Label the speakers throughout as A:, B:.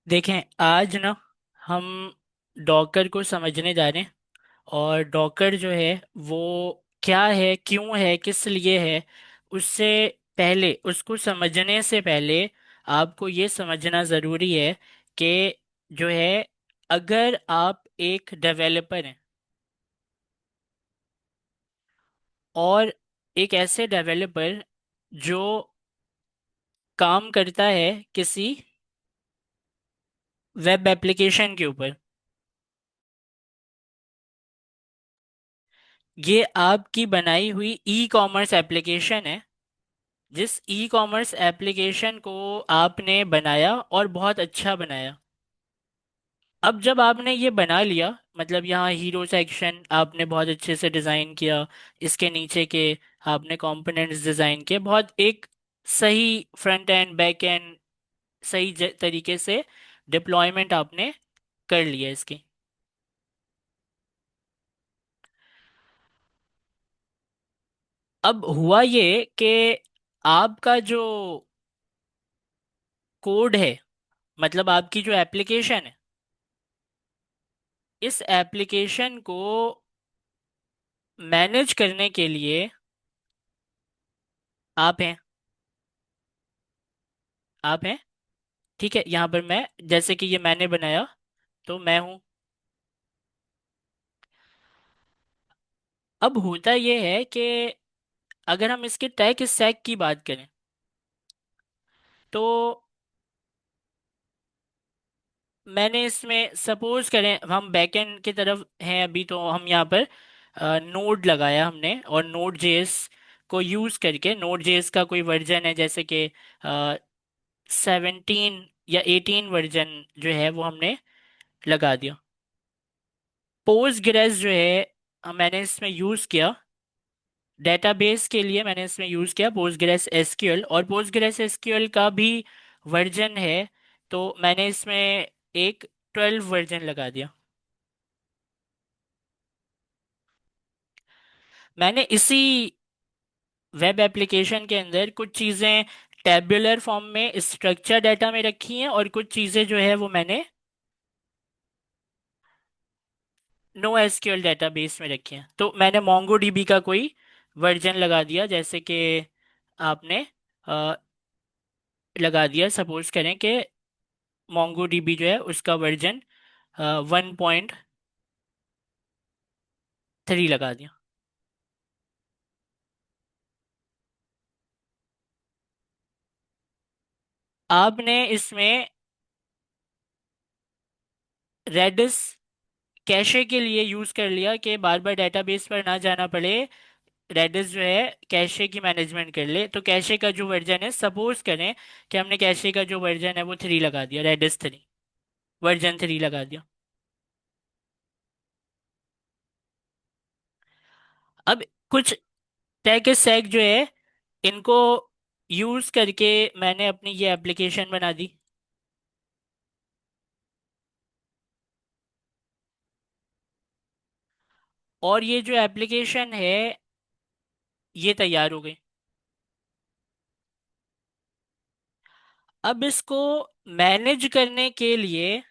A: देखें, आज ना हम डॉकर को समझने जा रहे हैं। और डॉकर जो है वो क्या है, क्यों है, किस लिए है, उससे पहले, उसको समझने से पहले आपको ये समझना ज़रूरी है कि जो है, अगर आप एक डेवलपर हैं और एक ऐसे डेवलपर जो काम करता है किसी वेब एप्लीकेशन के ऊपर, ये आपकी बनाई हुई ई कॉमर्स एप्लीकेशन है। जिस ई कॉमर्स एप्लीकेशन को आपने बनाया और बहुत अच्छा बनाया। अब जब आपने ये बना लिया, मतलब यहाँ हीरो सेक्शन आपने बहुत अच्छे से डिज़ाइन किया, इसके नीचे के आपने कंपोनेंट्स डिज़ाइन किए, बहुत एक सही फ्रंट एंड बैक एंड सही तरीके से डिप्लॉयमेंट आपने कर लिया इसकी। अब हुआ ये कि आपका जो कोड है, मतलब आपकी जो एप्लीकेशन है, इस एप्लीकेशन को मैनेज करने के लिए आप हैं। आप हैं, ठीक है। यहाँ पर मैं, जैसे कि ये मैंने बनाया, तो मैं हूँ। अब होता ये है कि अगर हम इसके टैग स्टैक की बात करें, तो मैंने इसमें सपोज करें हम बैकएंड की तरफ हैं अभी, तो हम यहाँ पर नोड लगाया हमने, और नोड जेएस को यूज़ करके, नोड जेएस का कोई वर्जन है जैसे कि 17 या 18 वर्जन जो है वो हमने लगा दिया। पोस्ट जो है मैंने इसमें यूज़ किया डेटाबेस के लिए, मैंने इसमें यूज़ किया पोस्टग्रेस एसक्यूएल, और पोस्टग्रेस एसक्यूएल का भी वर्जन है, तो मैंने इसमें एक 12 वर्जन लगा दिया। मैंने इसी वेब एप्लीकेशन के अंदर कुछ चीज़ें टेबुलर फॉर्म में स्ट्रक्चर डाटा में रखी हैं, और कुछ चीज़ें जो है वो मैंने नो एसक्यूएल डेटाबेस में रखी हैं। तो मैंने मोंगोडीबी का कोई वर्जन लगा दिया, जैसे कि आपने अ, लगा दिया, सपोज करें कि मोंगोडीबी जो है उसका वर्जन 1.3 लगा दिया। आपने इसमें रेडिस कैशे के लिए यूज कर लिया कि बार बार डेटाबेस पर ना जाना पड़े, रेडिस जो है कैशे की मैनेजमेंट कर ले। तो कैशे का जो वर्जन है, सपोज करें कि हमने कैशे का जो वर्जन है वो 3 लगा दिया, रेडिस 3, वर्जन 3 लगा दिया। अब कुछ टेक स्टैक जो है, इनको यूज करके मैंने अपनी ये एप्लीकेशन बना दी, और ये जो एप्लीकेशन है ये तैयार हो गई। अब इसको मैनेज करने के लिए,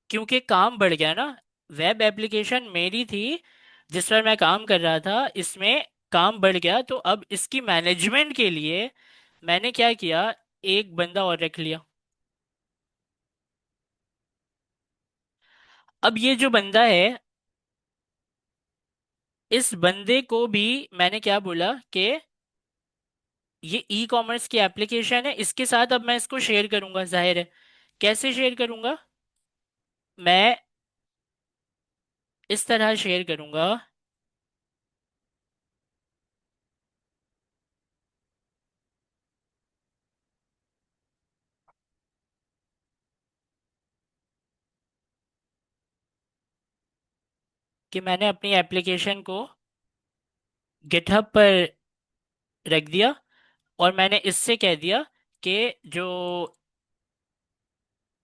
A: क्योंकि काम बढ़ गया ना, वेब एप्लीकेशन मेरी थी जिस पर मैं काम कर रहा था, इसमें काम बढ़ गया, तो अब इसकी मैनेजमेंट के लिए मैंने क्या किया, एक बंदा और रख लिया। अब ये जो बंदा है, इस बंदे को भी मैंने क्या बोला कि ये ई कॉमर्स की एप्लीकेशन है, इसके साथ अब मैं इसको शेयर करूंगा, जाहिर है। कैसे शेयर करूंगा? मैं इस तरह शेयर करूंगा कि मैंने अपनी एप्लीकेशन को गिटहब पर रख दिया, और मैंने इससे कह दिया कि जो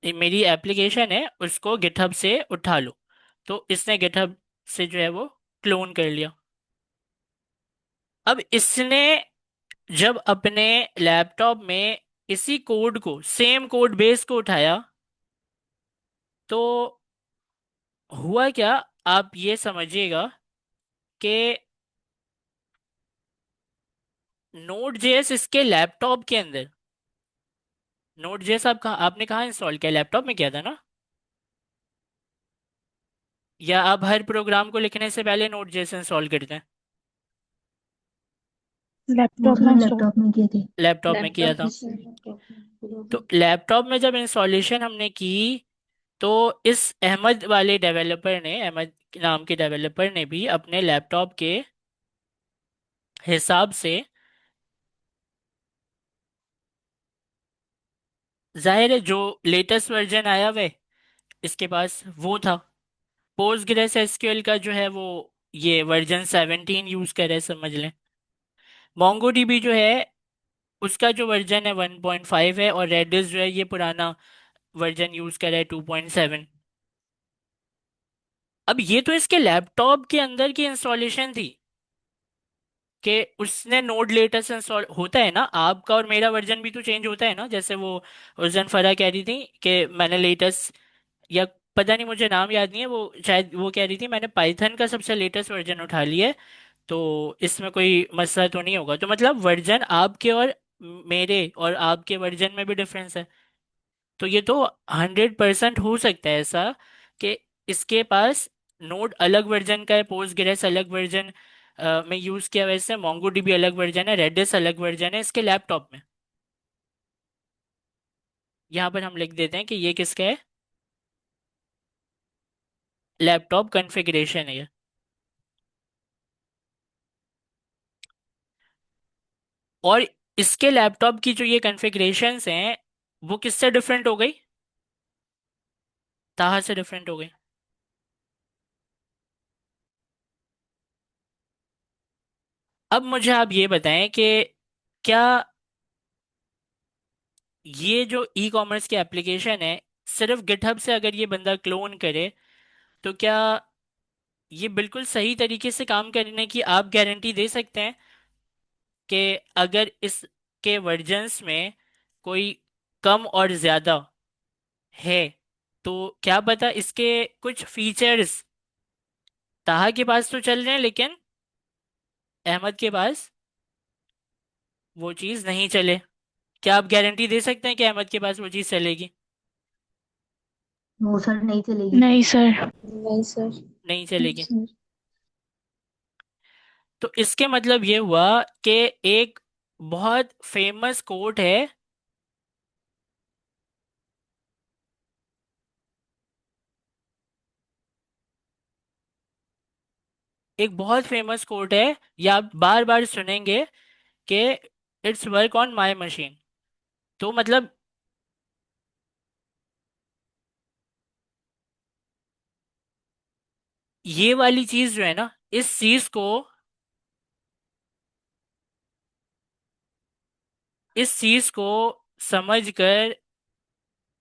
A: ये मेरी एप्लीकेशन है उसको गिटहब से उठा लो। तो इसने गिटहब से जो है वो क्लोन कर लिया। अब इसने जब अपने लैपटॉप में इसी कोड को, सेम कोड बेस को उठाया, तो हुआ क्या, आप ये समझिएगा कि नोड जेएस इसके लैपटॉप के अंदर, नोड जेएस आपने कहाँ इंस्टॉल किया, लैपटॉप में किया था ना? या आप हर प्रोग्राम को लिखने से पहले नोड जेएस इंस्टॉल करते हैं?
B: वो
C: लैपटॉप में
B: सर
C: इंस्टॉल।
B: लैपटॉप में किए थे।
A: लैपटॉप में किया
B: लैपटॉप
A: था।
B: में सर लैपटॉप में किए थे।
A: तो लैपटॉप में जब इंस्टॉलेशन हमने की, तो इस अहमद वाले डेवलपर ने, अहमद नाम के डेवलपर ने भी अपने लैपटॉप के हिसाब से, जाहिर है जो लेटेस्ट वर्जन आया हुआ है इसके पास वो था। पोस्टग्रेस एसक्यूएल का जो है वो ये वर्जन 17 यूज करे समझ लें। मोंगोडीबी जो है उसका जो वर्जन है 1.5 है, और रेडिस जो है ये पुराना वर्जन यूज कर रहा है 2.7। अब ये तो इसके लैपटॉप के अंदर की इंस्टॉलेशन थी कि उसने नोड लेटेस्ट इंस्टॉल होता है ना, आपका और मेरा वर्जन भी तो चेंज होता है ना, जैसे वो उस दिन फरा कह रही थी कि मैंने लेटेस्ट, या पता नहीं मुझे नाम याद नहीं है, वो शायद वो कह रही थी मैंने पाइथन का सबसे लेटेस्ट वर्जन उठा लिया है, तो इसमें कोई मसला तो नहीं होगा। तो मतलब वर्जन आपके और मेरे और आपके वर्जन में भी डिफरेंस है। तो ये तो 100% हो सकता है ऐसा कि इसके पास नोड अलग वर्जन का है, पोस्टग्रेस अलग वर्जन में यूज किया, वैसे मोंगोडीबी अलग वर्जन है, रेडिस अलग वर्जन है इसके लैपटॉप में। यहाँ पर हम लिख देते हैं कि ये किसका है, लैपटॉप कॉन्फ़िगरेशन है ये। और इसके लैपटॉप की जो ये कॉन्फ़िगरेशंस हैं वो किससे डिफरेंट हो गई, ताहा से डिफरेंट हो गई। अब मुझे आप ये बताएं कि क्या ये जो ई कॉमर्स की एप्लीकेशन है, सिर्फ गिटहब से अगर ये बंदा क्लोन करे, तो क्या ये बिल्कुल सही तरीके से काम करने की आप गारंटी दे सकते हैं कि अगर इसके वर्जन्स में कोई कम और ज्यादा है, तो क्या पता इसके कुछ फीचर्स ताहा के पास तो चल रहे हैं लेकिन अहमद के पास वो चीज़ नहीं चले? क्या आप गारंटी दे सकते हैं कि अहमद के पास वो चीज़ चलेगी?
B: वो सर नहीं चलेगी।
C: नहीं सर।
B: नहीं सर।
A: नहीं
B: नहीं
A: चलेगी।
B: सर।
A: तो इसके मतलब ये हुआ कि एक बहुत फेमस कोट है, एक बहुत फेमस कोट है, या आप बार बार सुनेंगे कि it's work on my machine. तो मतलब ये वाली चीज जो है ना, इस चीज को समझ कर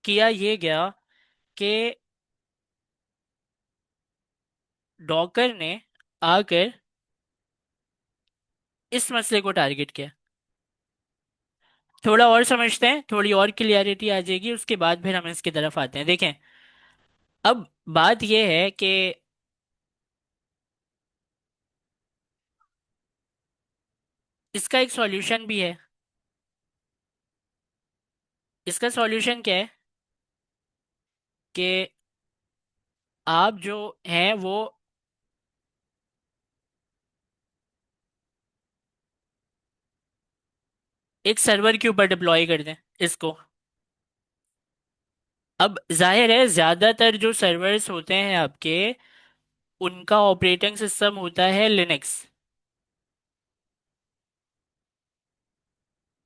A: किया ये गया कि डॉकर ने आकर इस मसले को टारगेट किया। थोड़ा और समझते हैं, थोड़ी और क्लियरिटी आ जाएगी, उसके बाद फिर हम इसकी तरफ आते हैं। देखें, अब बात यह है कि इसका एक सॉल्यूशन भी है। इसका सॉल्यूशन क्या है कि आप जो हैं वो एक सर्वर के ऊपर डिप्लॉय कर दें इसको। अब जाहिर है ज्यादातर जो सर्वर्स होते हैं आपके, उनका ऑपरेटिंग सिस्टम होता है लिनक्स।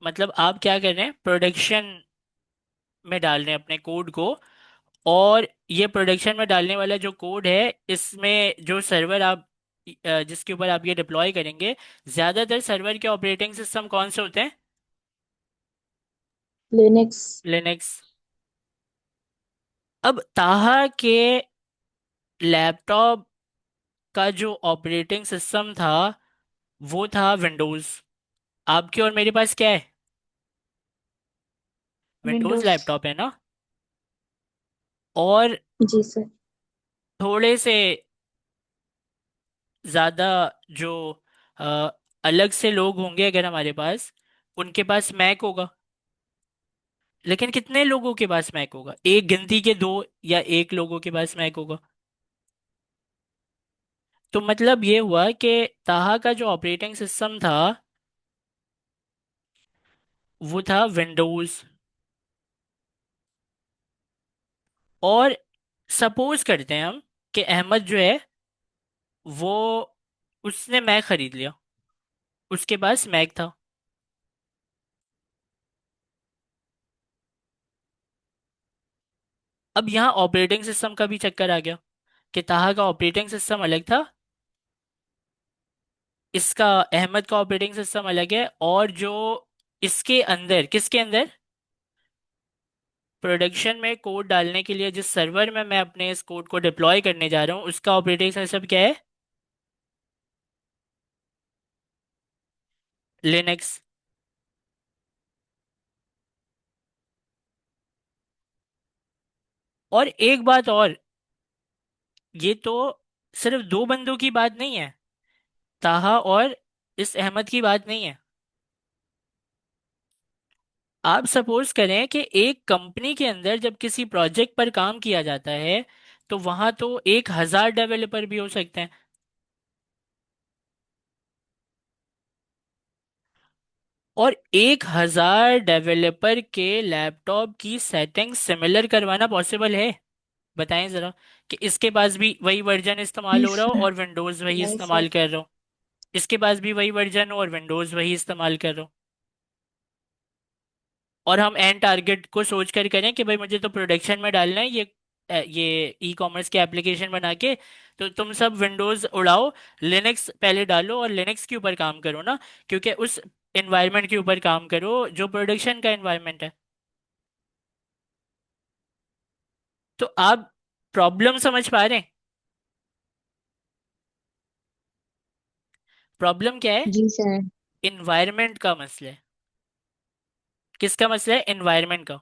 A: मतलब आप क्या कर रहे हैं, प्रोडक्शन में डाल रहे हैं अपने कोड को, और ये प्रोडक्शन में डालने वाला जो कोड है, इसमें जो सर्वर आप जिसके ऊपर आप ये डिप्लॉय करेंगे, ज्यादातर सर्वर के ऑपरेटिंग सिस्टम कौन से होते हैं?
B: लिनक्स।
A: लिनक्स। अब ताहा के लैपटॉप का जो ऑपरेटिंग सिस्टम था वो था विंडोज। आपके और मेरे पास क्या है? Windows
B: Windows.
A: लैपटॉप है ना। और
B: जी सर।
A: थोड़े से ज़्यादा जो अ, अलग से लोग होंगे अगर हमारे पास, उनके पास मैक होगा। लेकिन कितने लोगों के पास मैक होगा? एक गिनती के दो या एक लोगों के पास मैक होगा। तो मतलब ये हुआ कि ताहा का जो ऑपरेटिंग सिस्टम था वो था विंडोज़। और सपोज करते हैं हम कि अहमद जो है वो, उसने मैक खरीद लिया, उसके पास मैक था। अब यहाँ ऑपरेटिंग सिस्टम का भी चक्कर आ गया कि ताहा का ऑपरेटिंग सिस्टम अलग था, इसका अहमद का ऑपरेटिंग सिस्टम अलग है। और जो इसके अंदर, किसके अंदर, प्रोडक्शन में कोड डालने के लिए जिस सर्वर में मैं अपने इस कोड को डिप्लॉय करने जा रहा हूँ, उसका ऑपरेटिंग सिस्टम क्या है? लिनक्स। और एक बात और, ये तो सिर्फ दो बंदों की बात नहीं है, ताहा और इस अहमद की बात नहीं है। आप सपोज करें कि एक कंपनी के अंदर जब किसी प्रोजेक्ट पर काम किया जाता है, तो वहां तो 1,000 डेवलपर भी हो सकते हैं। और 1,000 डेवलपर के लैपटॉप की सेटिंग सिमिलर करवाना पॉसिबल है? बताएं जरा। कि इसके पास भी वही वर्जन इस्तेमाल
B: नहीं
A: हो रहा हो
B: सर।
A: और विंडोज वही
B: नहीं सर।
A: इस्तेमाल कर रहा हो, इसके पास भी वही वर्जन हो और विंडोज वही इस्तेमाल कर रहा हो, और हम एंड टारगेट को सोच कर करें कि भाई मुझे तो प्रोडक्शन में डालना है ये ई कॉमर्स के एप्लीकेशन बना के, तो तुम सब विंडोज उड़ाओ, लिनक्स पहले डालो और लिनक्स के ऊपर काम करो ना, क्योंकि उस एनवायरनमेंट के ऊपर काम करो जो प्रोडक्शन का एनवायरनमेंट है। तो आप प्रॉब्लम समझ पा रहे हैं? प्रॉब्लम क्या है?
B: जी सर।
A: एनवायरनमेंट का मसला है। किसका मसला है? एनवायरनमेंट का।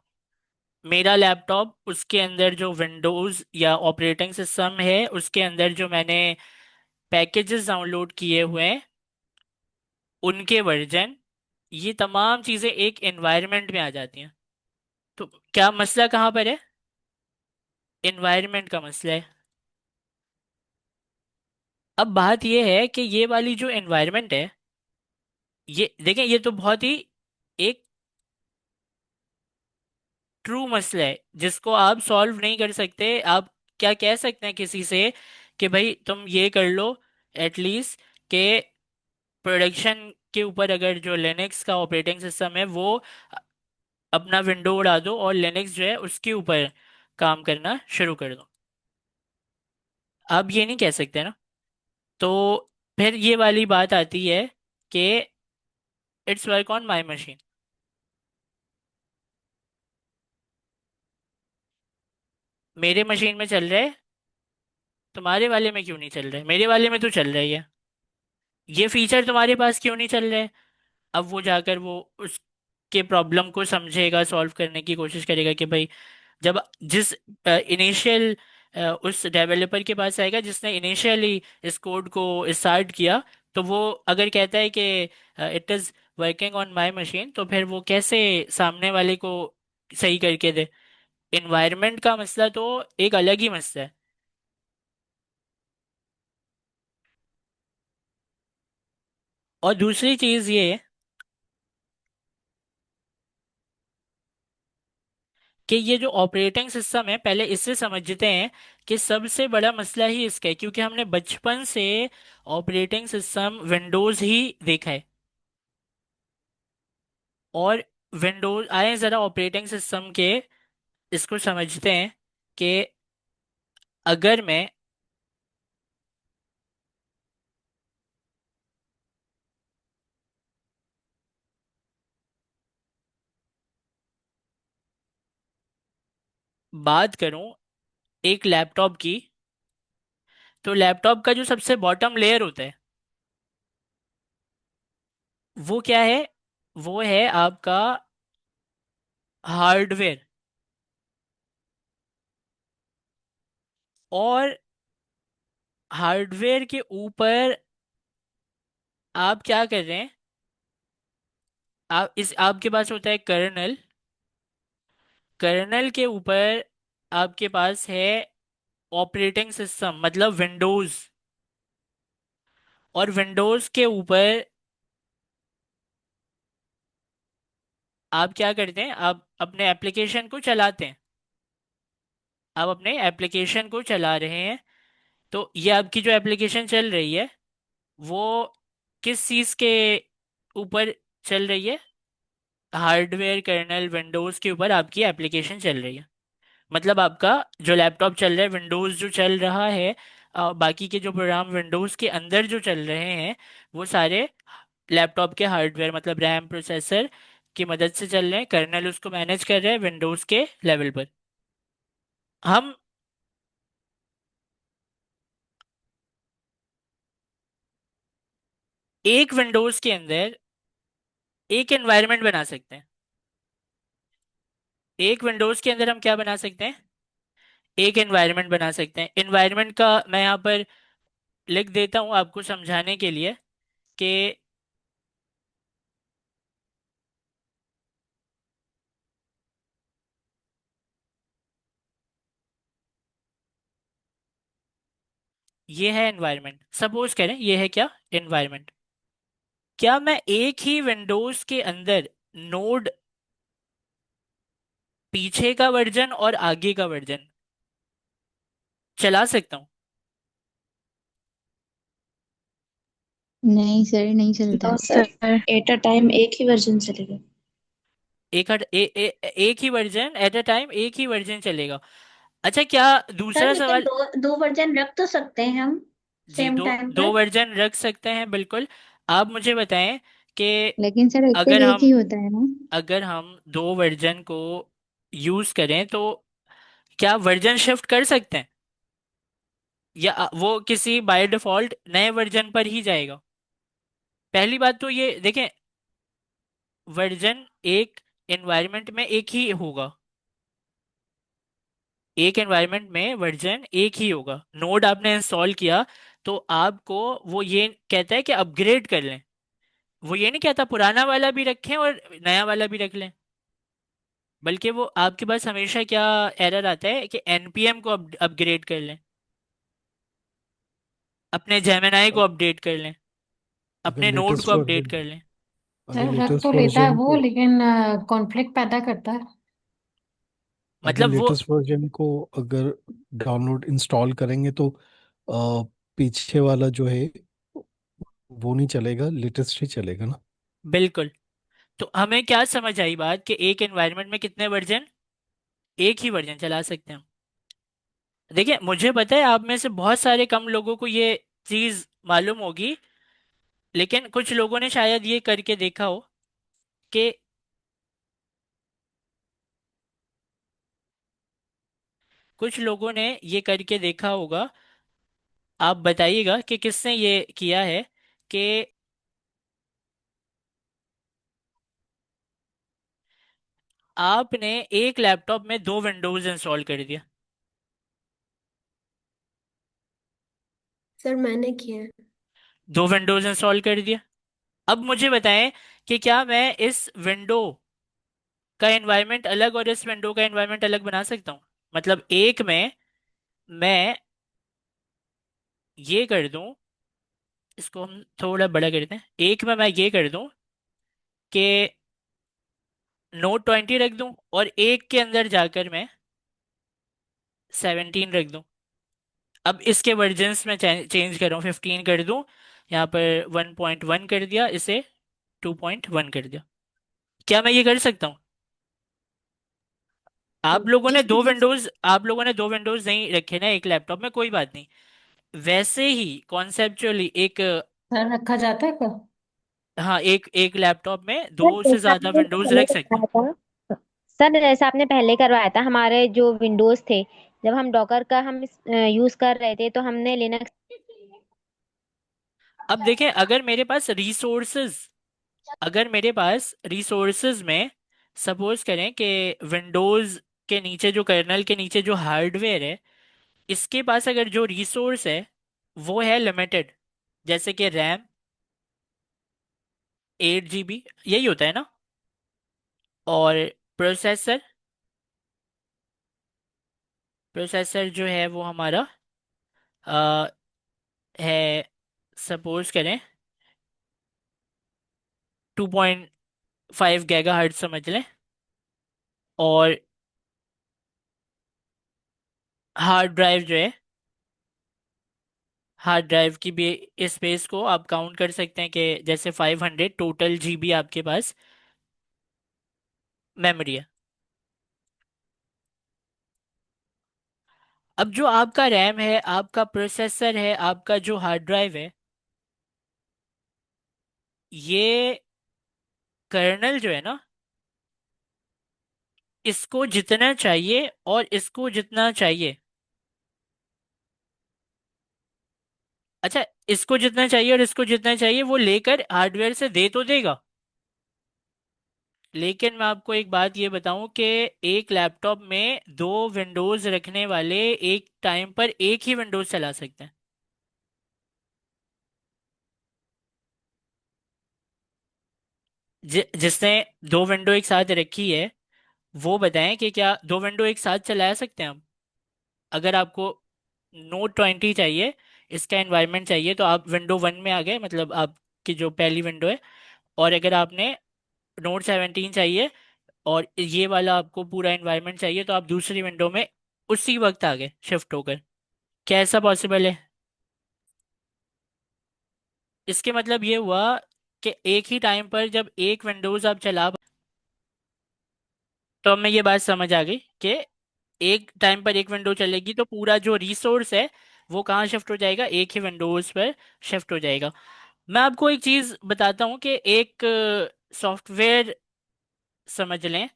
A: मेरा लैपटॉप, उसके अंदर जो विंडोज या ऑपरेटिंग सिस्टम है, उसके अंदर जो मैंने पैकेजेस डाउनलोड किए हुए हैं, उनके वर्जन, ये तमाम चीजें एक एनवायरनमेंट में आ जाती हैं। तो क्या मसला कहाँ पर है? एनवायरनमेंट का मसला है। अब बात यह है कि ये वाली जो एनवायरनमेंट है, ये देखें, ये तो बहुत ही एक ट्रू मसला है जिसको आप सॉल्व नहीं कर सकते। आप क्या कह सकते हैं किसी से कि भाई तुम ये कर लो एटलीस्ट, कि प्रोडक्शन के ऊपर अगर जो लिनक्स का ऑपरेटिंग सिस्टम है वो अपना विंडो उड़ा दो और लिनक्स जो है उसके ऊपर काम करना शुरू कर दो। आप ये नहीं कह सकते ना। तो फिर ये वाली बात आती है कि it's work on my machine. मेरे मशीन में चल रहा है, तुम्हारे वाले में क्यों नहीं चल रहा है? मेरे वाले में तो चल रही है। ये फीचर तुम्हारे पास क्यों नहीं चल रहा है? अब वो जाकर वो उसके प्रॉब्लम को समझेगा, सॉल्व करने की कोशिश करेगा कि भाई, जब जिस इनिशियल उस डेवलपर के पास आएगा जिसने इनिशियली इस कोड को स्टार्ट किया, तो वो अगर कहता है कि it is working on my machine, तो फिर वो कैसे सामने वाले को सही करके दे? इन्वायरमेंट का मसला तो एक अलग ही मसला है। और दूसरी चीज ये है कि ये जो ऑपरेटिंग सिस्टम है, पहले इससे समझते हैं कि सबसे बड़ा मसला ही इसका है, क्योंकि हमने बचपन से ऑपरेटिंग सिस्टम विंडोज ही देखा है। और विंडोज आए जरा ऑपरेटिंग सिस्टम के, इसको समझते हैं कि अगर मैं बात करूं एक लैपटॉप की, तो लैपटॉप का जो सबसे बॉटम लेयर होता है वो क्या है? वो है आपका हार्डवेयर। और हार्डवेयर के ऊपर आप क्या कर रहे हैं, आपके पास होता है कर्नल। कर्नल के ऊपर आपके पास है ऑपरेटिंग सिस्टम, मतलब विंडोज। और विंडोज के ऊपर आप क्या करते हैं, आप अपने एप्लीकेशन को चलाते हैं। आप अपने एप्लीकेशन को चला रहे हैं। तो ये आपकी जो एप्लीकेशन चल रही है वो किस चीज़ के ऊपर चल रही है? हार्डवेयर कर्नल विंडोज के ऊपर आपकी एप्लीकेशन चल रही है। मतलब आपका जो लैपटॉप चल रहा है, विंडोज जो चल रहा है, बाकी के जो प्रोग्राम विंडोज के अंदर जो चल रहे हैं वो सारे लैपटॉप के हार्डवेयर मतलब रैम प्रोसेसर की मदद से चल रहे हैं। कर्नल उसको मैनेज कर रहे हैं विंडोज के लेवल पर। हम एक विंडोज के अंदर एक एनवायरनमेंट बना सकते हैं। एक विंडोज के अंदर हम क्या बना सकते हैं? एक एनवायरनमेंट बना सकते हैं। एनवायरनमेंट का मैं यहाँ पर लिख देता हूँ आपको समझाने के लिए कि ये है एनवायरनमेंट। सपोज करें ये है क्या, एनवायरनमेंट। क्या मैं एक ही विंडोज के अंदर नोड, पीछे का वर्जन और आगे का वर्जन चला सकता हूँ?
B: नहीं सर, नहीं चलता।
C: No sir, at a time एक ही वर्जन चलेगा।
A: एक ही वर्जन एट अ टाइम, एक ही वर्जन चलेगा। अच्छा, क्या
C: सर
A: दूसरा
C: लेकिन
A: सवाल?
C: दो दो वर्जन रख तो सकते हैं हम
A: जी,
C: सेम
A: दो
C: टाइम
A: दो
C: पर।
A: वर्जन रख सकते हैं बिल्कुल। आप मुझे बताएं कि
B: लेकिन सर एक पे
A: अगर
B: एक ही होता है ना।
A: अगर हम दो वर्जन को यूज करें तो क्या वर्जन शिफ्ट कर सकते हैं, या वो किसी बाय डिफॉल्ट नए वर्जन पर ही जाएगा? पहली बात तो ये देखें, वर्जन एक एनवायरनमेंट में एक ही होगा। एक एनवायरनमेंट में वर्जन एक ही होगा। नोड आपने इंस्टॉल किया तो आपको वो ये कहता है कि अपग्रेड कर लें। वो ये नहीं कहता पुराना वाला भी रखें और नया वाला भी रख लें। बल्कि वो आपके पास हमेशा क्या एरर आता है कि एनपीएम को अपग्रेड कर लें, अपने जेमिनाई को अपडेट कर लें,
D: अगर
A: अपने नोड को
D: लेटेस्ट
A: अपडेट
D: वर्जन
A: कर लें।
D: अगर
E: सर रख तो
D: लेटेस्ट
E: लेता है
D: वर्जन
E: वो,
D: को
E: लेकिन कॉन्फ्लिक्ट पैदा करता है।
D: अगर
A: मतलब वो
D: लेटेस्ट वर्जन को अगर डाउनलोड इंस्टॉल करेंगे तो पीछे वाला जो है वो नहीं चलेगा, लेटेस्ट ही चलेगा ना।
A: बिल्कुल। तो हमें क्या समझ आई बात कि एक एनवायरनमेंट में कितने वर्जन, एक ही वर्जन चला सकते हैं हम। देखिए, मुझे पता है आप में से बहुत सारे कम लोगों को ये चीज मालूम होगी, लेकिन कुछ लोगों ने शायद ये करके देखा हो कि कुछ लोगों ने ये करके देखा होगा। आप बताइएगा कि किसने ये किया है कि आपने एक लैपटॉप में दो विंडोज इंस्टॉल कर दिया।
C: सर मैंने किया है।
A: दो विंडोज इंस्टॉल कर दिया। अब मुझे बताएं कि क्या मैं इस विंडो का एनवायरनमेंट अलग और इस विंडो का एनवायरनमेंट अलग बना सकता हूँ? मतलब एक में मैं ये कर दूं, इसको हम थोड़ा बड़ा करते हैं। एक में मैं ये कर दूं कि नोट 20 रख दूं, और एक के अंदर जाकर मैं 17 रख दूं। अब इसके वर्जन्स में चेंज कर रहा हूँ, 15 कर दूं, यहाँ पर 1.1 कर दिया, इसे 2.1 कर दिया। क्या मैं ये कर सकता हूँ?
C: जी जी सर।
A: आप लोगों ने दो विंडोज नहीं रखे ना एक लैपटॉप में, कोई बात नहीं। वैसे ही कॉन्सेप्चुअली एक,
E: सर रखा जाता है क्या?
A: हाँ, एक एक लैपटॉप में
F: सर
A: दो से
F: जैसा
A: ज्यादा
F: आपने
A: विंडोज
F: पहले
A: रख सकते हैं।
F: करवाया था, सर जैसा आपने पहले करवाया था, हमारे जो विंडोज थे, जब हम डॉकर का हम यूज कर रहे थे तो हमने लिनक्स।
A: अब देखें, अगर मेरे पास रिसोर्सेज में सपोज करें कि विंडोज़ के नीचे जो कर्नल के नीचे जो हार्डवेयर है, इसके पास अगर जो रिसोर्स है वो है लिमिटेड, जैसे कि रैम 8 GB, यही होता है ना, और प्रोसेसर प्रोसेसर जो है वो हमारा अ, है, सपोज करें 2.5 GHz समझ लें। और हार्ड ड्राइव जो है, हार्ड ड्राइव की भी स्पेस को आप काउंट कर सकते हैं कि जैसे 500 टोटल GB आपके पास मेमोरी है। अब जो आपका रैम है, आपका प्रोसेसर है, आपका जो हार्ड ड्राइव है, ये कर्नल जो है ना, इसको जितना चाहिए और इसको जितना चाहिए, अच्छा, इसको जितना चाहिए और इसको जितना चाहिए वो लेकर हार्डवेयर से दे तो देगा। लेकिन मैं आपको एक बात ये बताऊं कि एक लैपटॉप में दो विंडोज रखने वाले एक टाइम पर एक ही विंडोज चला सकते हैं। जिसने दो विंडो एक साथ रखी है, वो बताएं कि क्या दो विंडो एक साथ चला सकते हैं हम। अगर आपको Note 20 चाहिए, इसका एनवायरनमेंट चाहिए, तो आप विंडो 1 में आ गए, मतलब आपकी जो पहली विंडो है। और अगर आपने Note 17 चाहिए और ये वाला आपको पूरा एनवायरनमेंट चाहिए, तो आप दूसरी विंडो में उसी वक्त आ गए शिफ्ट होकर। क्या ऐसा पॉसिबल है? इसके मतलब ये हुआ कि एक ही टाइम पर जब एक विंडोज आप तो हमें ये बात समझ आ गई कि एक टाइम पर एक विंडो चलेगी तो पूरा जो रिसोर्स है वो कहाँ शिफ्ट हो जाएगा, एक ही विंडोज पर शिफ्ट हो जाएगा। मैं आपको एक चीज बताता हूँ कि एक सॉफ्टवेयर समझ लें,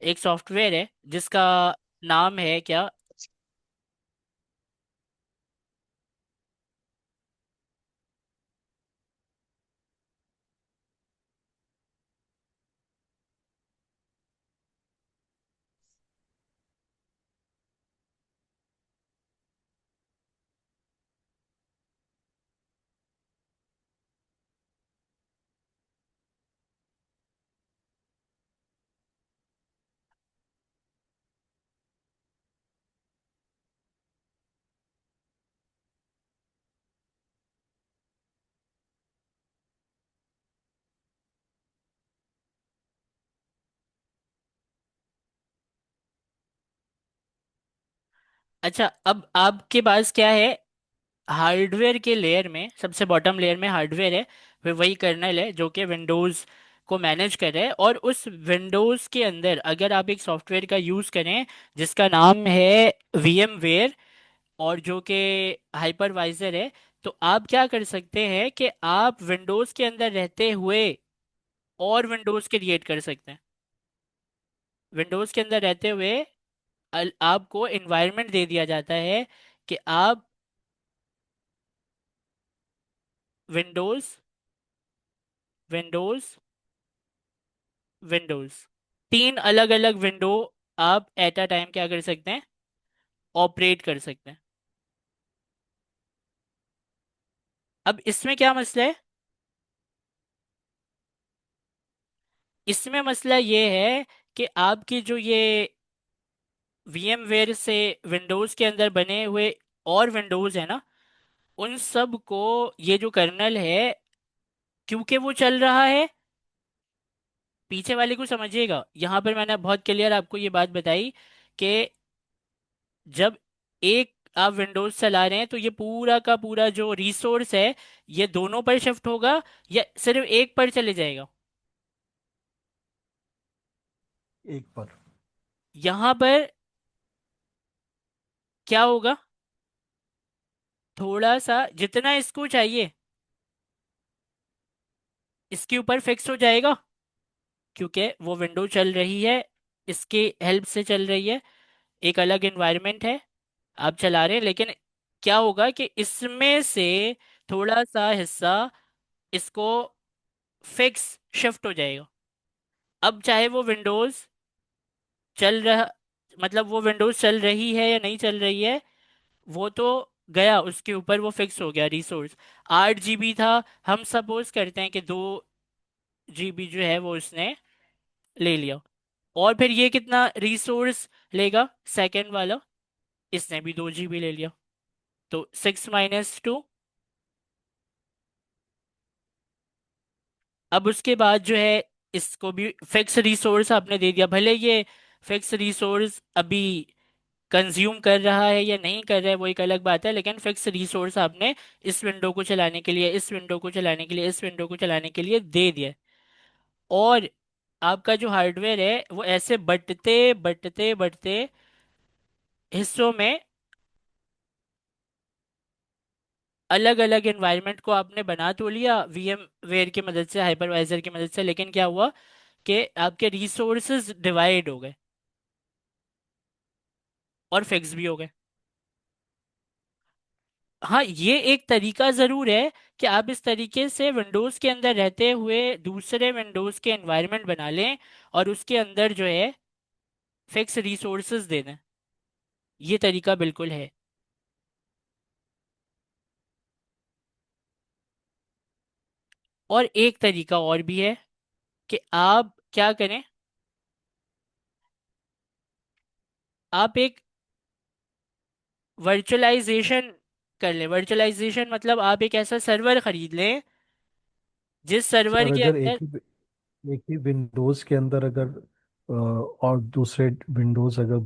A: एक सॉफ्टवेयर है जिसका नाम है क्या। अच्छा, अब आपके पास क्या है, हार्डवेयर के लेयर में सबसे बॉटम लेयर में हार्डवेयर है, फिर वही कर्नल है जो कि विंडोज़ को मैनेज कर रहा है। और उस विंडोज़ के अंदर अगर आप एक सॉफ्टवेयर का यूज़ करें जिसका नाम है VMware, और जो कि हाइपरवाइजर है, तो आप क्या कर सकते हैं कि आप विंडोज़ के अंदर रहते हुए और विंडोज़ क्रिएट कर सकते हैं। विंडोज़ के अंदर रहते हुए आपको इन्वायरमेंट दे दिया जाता है कि आप विंडोज़ विंडोज़ विंडोज़ तीन अलग अलग विंडो आप एट अ टाइम क्या कर सकते हैं, ऑपरेट कर सकते हैं। अब इसमें क्या मसला है, इसमें मसला ये है कि आपकी जो ये VMware से विंडोज़ के अंदर बने हुए और विंडोज़ है ना, उन सब को ये जो कर्नल है, क्योंकि वो चल रहा है, पीछे वाले को समझिएगा, यहाँ पर मैंने बहुत क्लियर आपको ये बात बताई कि जब एक आप विंडोज चला रहे हैं तो ये पूरा का पूरा जो रिसोर्स है ये दोनों पर शिफ्ट होगा या सिर्फ एक पर चले जाएगा।
D: एक पर।
A: यहाँ पर क्या होगा, थोड़ा सा जितना इसको चाहिए इसके ऊपर फिक्स हो जाएगा, क्योंकि वो विंडो चल रही है, इसके हेल्प से चल रही है, एक अलग एनवायरनमेंट है, आप चला रहे हैं। लेकिन क्या होगा कि इसमें से थोड़ा सा हिस्सा इसको फिक्स शिफ्ट हो जाएगा। अब चाहे वो विंडोज चल रहा, मतलब वो विंडोज चल रही है या नहीं चल रही है, वो तो गया, उसके ऊपर वो फिक्स हो गया रिसोर्स। 8 GB था, हम सपोज करते हैं कि 2 GB जो है वो उसने ले लिया। और फिर ये कितना रिसोर्स लेगा, सेकंड वाला, इसने भी 2 GB ले लिया। तो 6 - 2। अब उसके बाद जो है, इसको भी फिक्स रिसोर्स आपने दे दिया, भले ये फिक्स रिसोर्स अभी कंज्यूम कर रहा है या नहीं कर रहा है वो एक अलग बात है, लेकिन फिक्स रिसोर्स आपने इस विंडो को चलाने के लिए, इस विंडो को चलाने के लिए, इस विंडो को चलाने के लिए दे दिया। और आपका जो हार्डवेयर है वो ऐसे बढ़ते बढ़ते बढ़ते हिस्सों में, अलग अलग एनवायरनमेंट को आपने बना तो लिया वीएम वेयर की मदद से, हाइपरवाइजर की मदद से, लेकिन क्या हुआ कि आपके रिसोर्सेज डिवाइड हो गए और फिक्स भी हो गए। हाँ, ये एक तरीका जरूर है कि आप इस तरीके से विंडोज के अंदर रहते हुए दूसरे विंडोज के एनवायरनमेंट बना लें और उसके अंदर जो है फिक्स रिसोर्सेज दे दें। ये तरीका बिल्कुल है। और एक तरीका और भी है कि आप क्या करें, आप एक वर्चुअलाइजेशन कर लें। वर्चुअलाइजेशन मतलब आप एक ऐसा सर्वर खरीद लें जिस सर्वर
D: सर
A: के
D: अगर
A: अंदर,
D: एक ही विंडोज के अंदर अगर और दूसरे विंडोज अगर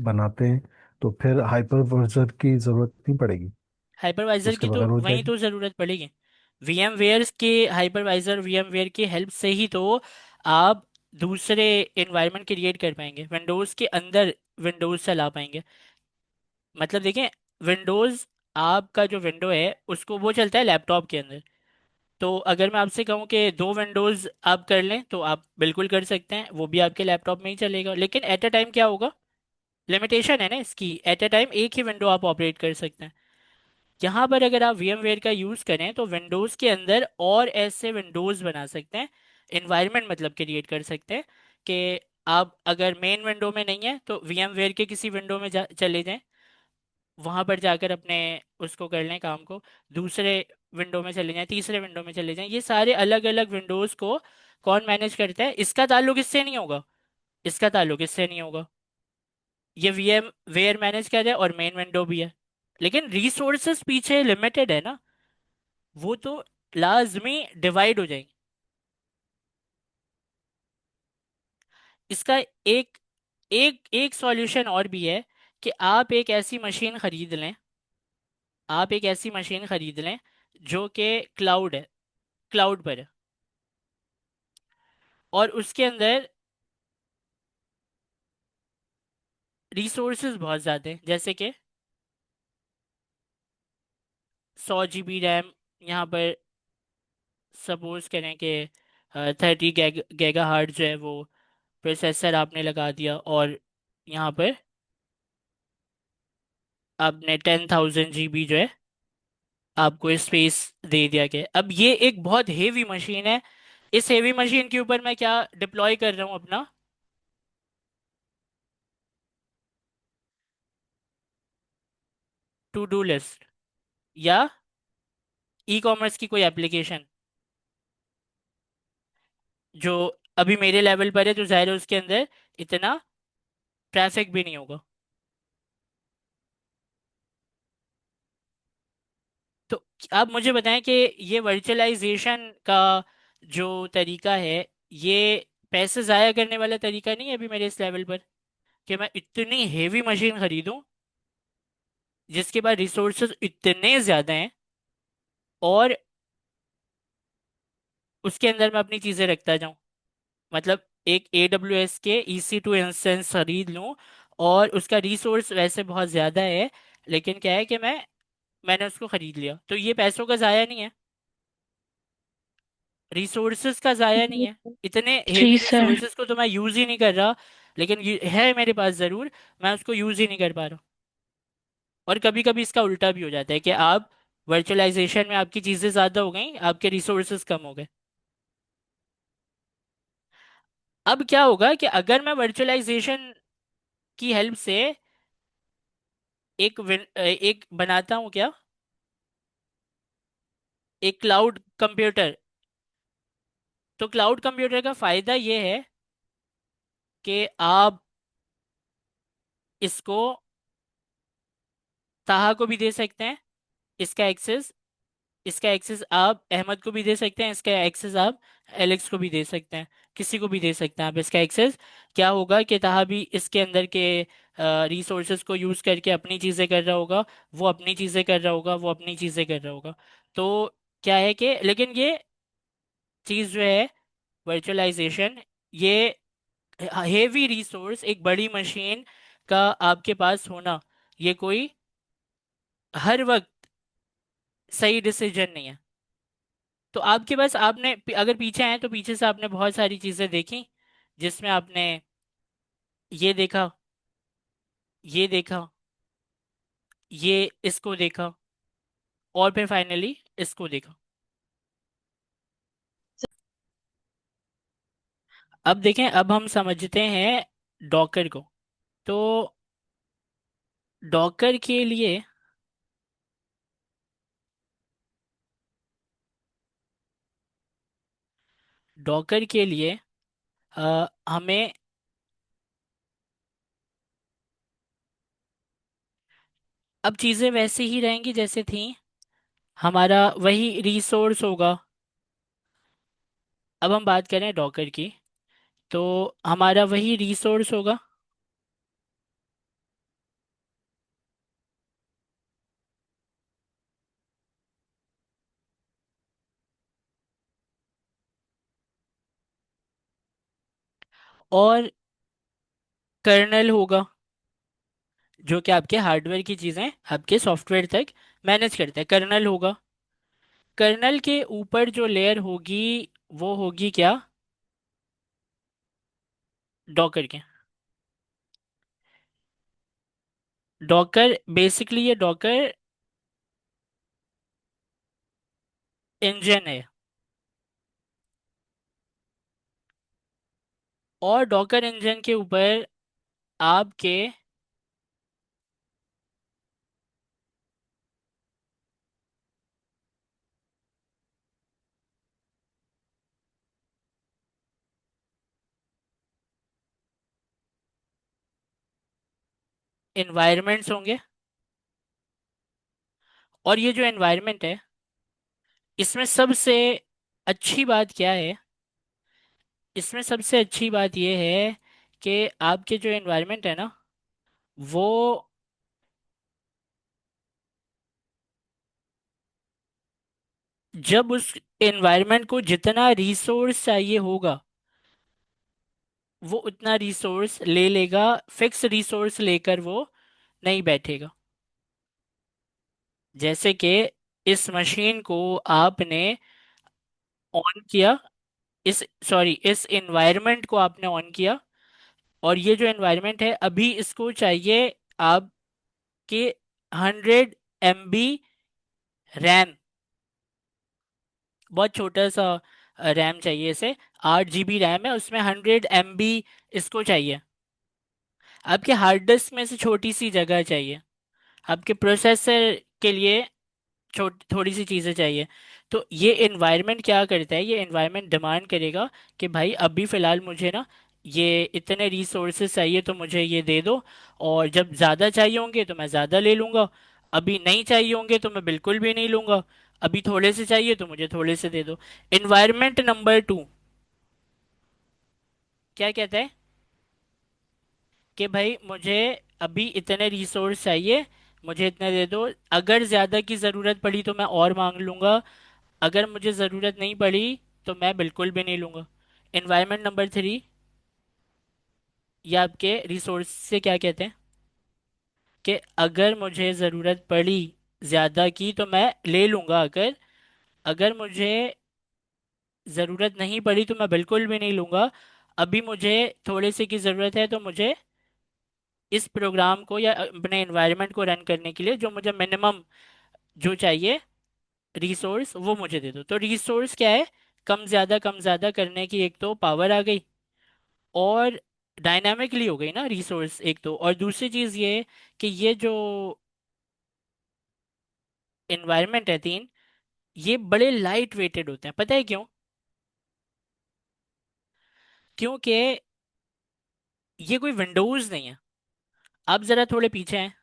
D: बनाते हैं तो फिर हाइपरवाइजर की जरूरत नहीं पड़ेगी,
A: हाइपरवाइजर
D: उसके
A: की तो
D: बगैर हो
A: वहीं
D: जाएगी।
A: तो ज़रूरत पड़ेगी। वीएम वेयर के हाइपरवाइजर, वीएम वेयर की हेल्प से ही तो आप दूसरे एनवायरनमेंट क्रिएट कर पाएंगे, विंडोज़ के अंदर विंडोज़ चला पाएंगे। मतलब देखें, विंडोज़, आपका जो विंडो है उसको वो चलता है लैपटॉप के अंदर। तो अगर मैं आपसे कहूँ कि 2 विंडोज़ आप कर लें तो आप बिल्कुल कर सकते हैं, वो भी आपके लैपटॉप में ही चलेगा। लेकिन एट अ टाइम क्या होगा, लिमिटेशन है ना इसकी, एट अ टाइम एक ही विंडो आप ऑपरेट कर सकते हैं। यहाँ पर अगर आप VMware का यूज़ करें तो विंडोज़ के अंदर और ऐसे विंडोज़ बना सकते हैं, इन्वायरमेंट मतलब क्रिएट कर सकते हैं कि आप अगर मेन विंडो में नहीं है तो VMware के किसी विंडो में चले जाएं, वहाँ पर जाकर अपने उसको कर लें काम को, दूसरे विंडो में चले जाएं, तीसरे विंडो में चले जाएं। ये सारे अलग अलग विंडोज़ को कौन मैनेज करता है, इसका ताल्लुक इससे नहीं होगा, इसका ताल्लुक इससे नहीं होगा। ये VMware मैनेज कर रहा है और मेन विंडो भी है, लेकिन रिसोर्सेज पीछे लिमिटेड है ना, वो तो लाजमी डिवाइड हो जाएंगे। इसका एक एक एक सॉल्यूशन और भी है कि आप एक ऐसी मशीन खरीद लें, आप एक ऐसी मशीन खरीद लें जो कि क्लाउड है, क्लाउड पर है, और उसके अंदर रिसोर्सेज बहुत ज़्यादा हैं, जैसे कि 100 GB रैम, यहाँ पर सपोज करें कि 30 गीगा हर्ट्ज जो है वो प्रोसेसर आपने लगा दिया, और यहाँ पर आपने 10,000 GB जो है आपको स्पेस दे दिया गया है। अब ये एक बहुत हेवी मशीन है, इस हेवी मशीन के ऊपर मैं क्या डिप्लॉय कर रहा हूँ, अपना टू डू लिस्ट या ई कॉमर्स की कोई एप्लीकेशन जो अभी मेरे लेवल पर है, तो जाहिर है उसके अंदर इतना ट्रैफिक भी नहीं होगा। तो आप मुझे बताएं कि ये वर्चुअलाइजेशन का जो तरीका है, ये पैसे ज़ाया करने वाला तरीका नहीं है अभी मेरे इस लेवल पर, कि मैं इतनी हेवी मशीन खरीदूं जिसके पास रिसोर्सेज इतने ज़्यादा हैं, और उसके अंदर मैं अपनी चीज़ें रखता जाऊं। मतलब एक AWS के EC2 इंस्टेंस खरीद लूं, और उसका रिसोर्स वैसे बहुत ज़्यादा है, लेकिन क्या है कि मैंने उसको खरीद लिया, तो ये पैसों का ज़ाया नहीं है, रिसोर्सेज का ज़ाया नहीं है। इतने हेवी
C: जी सर।
A: रिसोर्सेज को तो मैं यूज़ ही नहीं कर रहा, लेकिन ये है मेरे पास ज़रूर, मैं उसको यूज़ ही नहीं कर पा रहा। और कभी कभी इसका उल्टा भी हो जाता है कि आप वर्चुअलाइजेशन में आपकी चीज़ें ज़्यादा हो गई, आपके रिसोर्सेज कम हो गए। अब क्या होगा कि अगर मैं वर्चुअलाइजेशन की हेल्प से एक बनाता हूँ क्या, एक क्लाउड कंप्यूटर, तो क्लाउड कंप्यूटर का फायदा ये है कि आप इसको ताहा को भी दे सकते हैं, इसका एक्सेस, इसका एक्सेस आप अहमद को भी दे सकते हैं, इसका एक्सेस आप एलेक्स को भी दे सकते हैं, किसी को भी दे सकते हैं आप इसका एक्सेस। क्या होगा कि ताहा भी इसके अंदर के रिसोर्सेज को यूज करके अपनी चीजें कर रहा होगा, वो अपनी चीजें कर रहा होगा, वो अपनी चीजें कर रहा होगा। तो क्या है कि लेकिन ये चीज जो है वर्चुअलाइजेशन, ये हेवी रिसोर्स, एक बड़ी मशीन का आपके पास होना, ये कोई हर वक्त सही डिसीजन नहीं है। तो आपके पास, आपने अगर पीछे आए तो पीछे से आपने बहुत सारी चीजें देखी, जिसमें आपने ये देखा, ये देखा, ये इसको देखा, और फिर फाइनली इसको देखा। अब देखें, अब हम समझते हैं डॉकर को। तो डॉकर के लिए डॉकर के लिए हमें अब चीजें वैसे ही रहेंगी जैसे थी, हमारा वही रिसोर्स होगा। अब हम बात करें डॉकर की, तो हमारा वही रिसोर्स होगा, और कर्नल होगा, जो कि आपके हार्डवेयर की चीजें आपके सॉफ्टवेयर तक मैनेज करता है, कर्नल होगा। कर्नल के ऊपर जो लेयर होगी वो होगी क्या, डॉकर के। डॉकर बेसिकली, ये डॉकर इंजन है, और डॉकर इंजन के ऊपर आपके एनवायरनमेंट्स होंगे। और ये जो एनवायरनमेंट है, इसमें सबसे अच्छी बात क्या है, इसमें सबसे अच्छी बात यह है कि आपके जो एनवायरनमेंट है ना, वो जब उस एनवायरनमेंट को जितना रिसोर्स चाहिए होगा, वो उतना रिसोर्स ले लेगा, फिक्स रिसोर्स लेकर वो नहीं बैठेगा। जैसे कि इस मशीन को आपने ऑन किया, इस सॉरी इस एनवायरनमेंट को आपने ऑन किया, और ये जो एनवायरनमेंट है अभी इसको चाहिए आपके 100 MB रैम, बहुत छोटा सा रैम चाहिए इसे, 8 GB रैम है, उसमें 100 MB इसको चाहिए। आपके हार्ड डिस्क में से छोटी सी जगह चाहिए, आपके प्रोसेसर के लिए थोड़ी सी चीज़ें चाहिए। तो ये एनवायरनमेंट क्या करता है, ये एनवायरनमेंट डिमांड करेगा कि भाई अभी फ़िलहाल मुझे ना ये इतने रिसोर्सेज चाहिए तो मुझे ये दे दो, और जब ज़्यादा चाहिए होंगे तो मैं ज़्यादा ले लूँगा, अभी नहीं चाहिए होंगे तो मैं बिल्कुल भी नहीं लूँगा, अभी थोड़े से चाहिए तो मुझे थोड़े से दे दो। एनवायरनमेंट नंबर 2 क्या कहता है कि भाई मुझे अभी इतने रिसोर्स चाहिए, मुझे इतने दे दो, अगर ज़्यादा की ज़रूरत पड़ी तो मैं और मांग लूँगा, अगर मुझे ज़रूरत नहीं पड़ी तो मैं बिल्कुल भी नहीं लूँगा। एनवायरनमेंट नंबर 3 या आपके रिसोर्स से क्या कहते हैं कि अगर मुझे ज़रूरत पड़ी ज़्यादा की तो मैं ले लूँगा, अगर अगर मुझे ज़रूरत नहीं पड़ी तो मैं बिल्कुल भी नहीं लूँगा, अभी मुझे थोड़े से की ज़रूरत है तो मुझे इस प्रोग्राम को या अपने एनवायरनमेंट को रन करने के लिए जो मुझे मिनिमम जो चाहिए रिसोर्स वो मुझे दे दो। तो रिसोर्स क्या है, कम ज़्यादा करने की एक तो पावर आ गई, और डायनामिकली हो गई ना रिसोर्स एक तो, और दूसरी चीज़ ये कि ये जो इन्वायरमेंट है तीन, ये बड़े लाइट वेटेड होते हैं। पता है क्यों? क्योंकि ये कोई विंडोज नहीं है। अब जरा थोड़े पीछे हैं।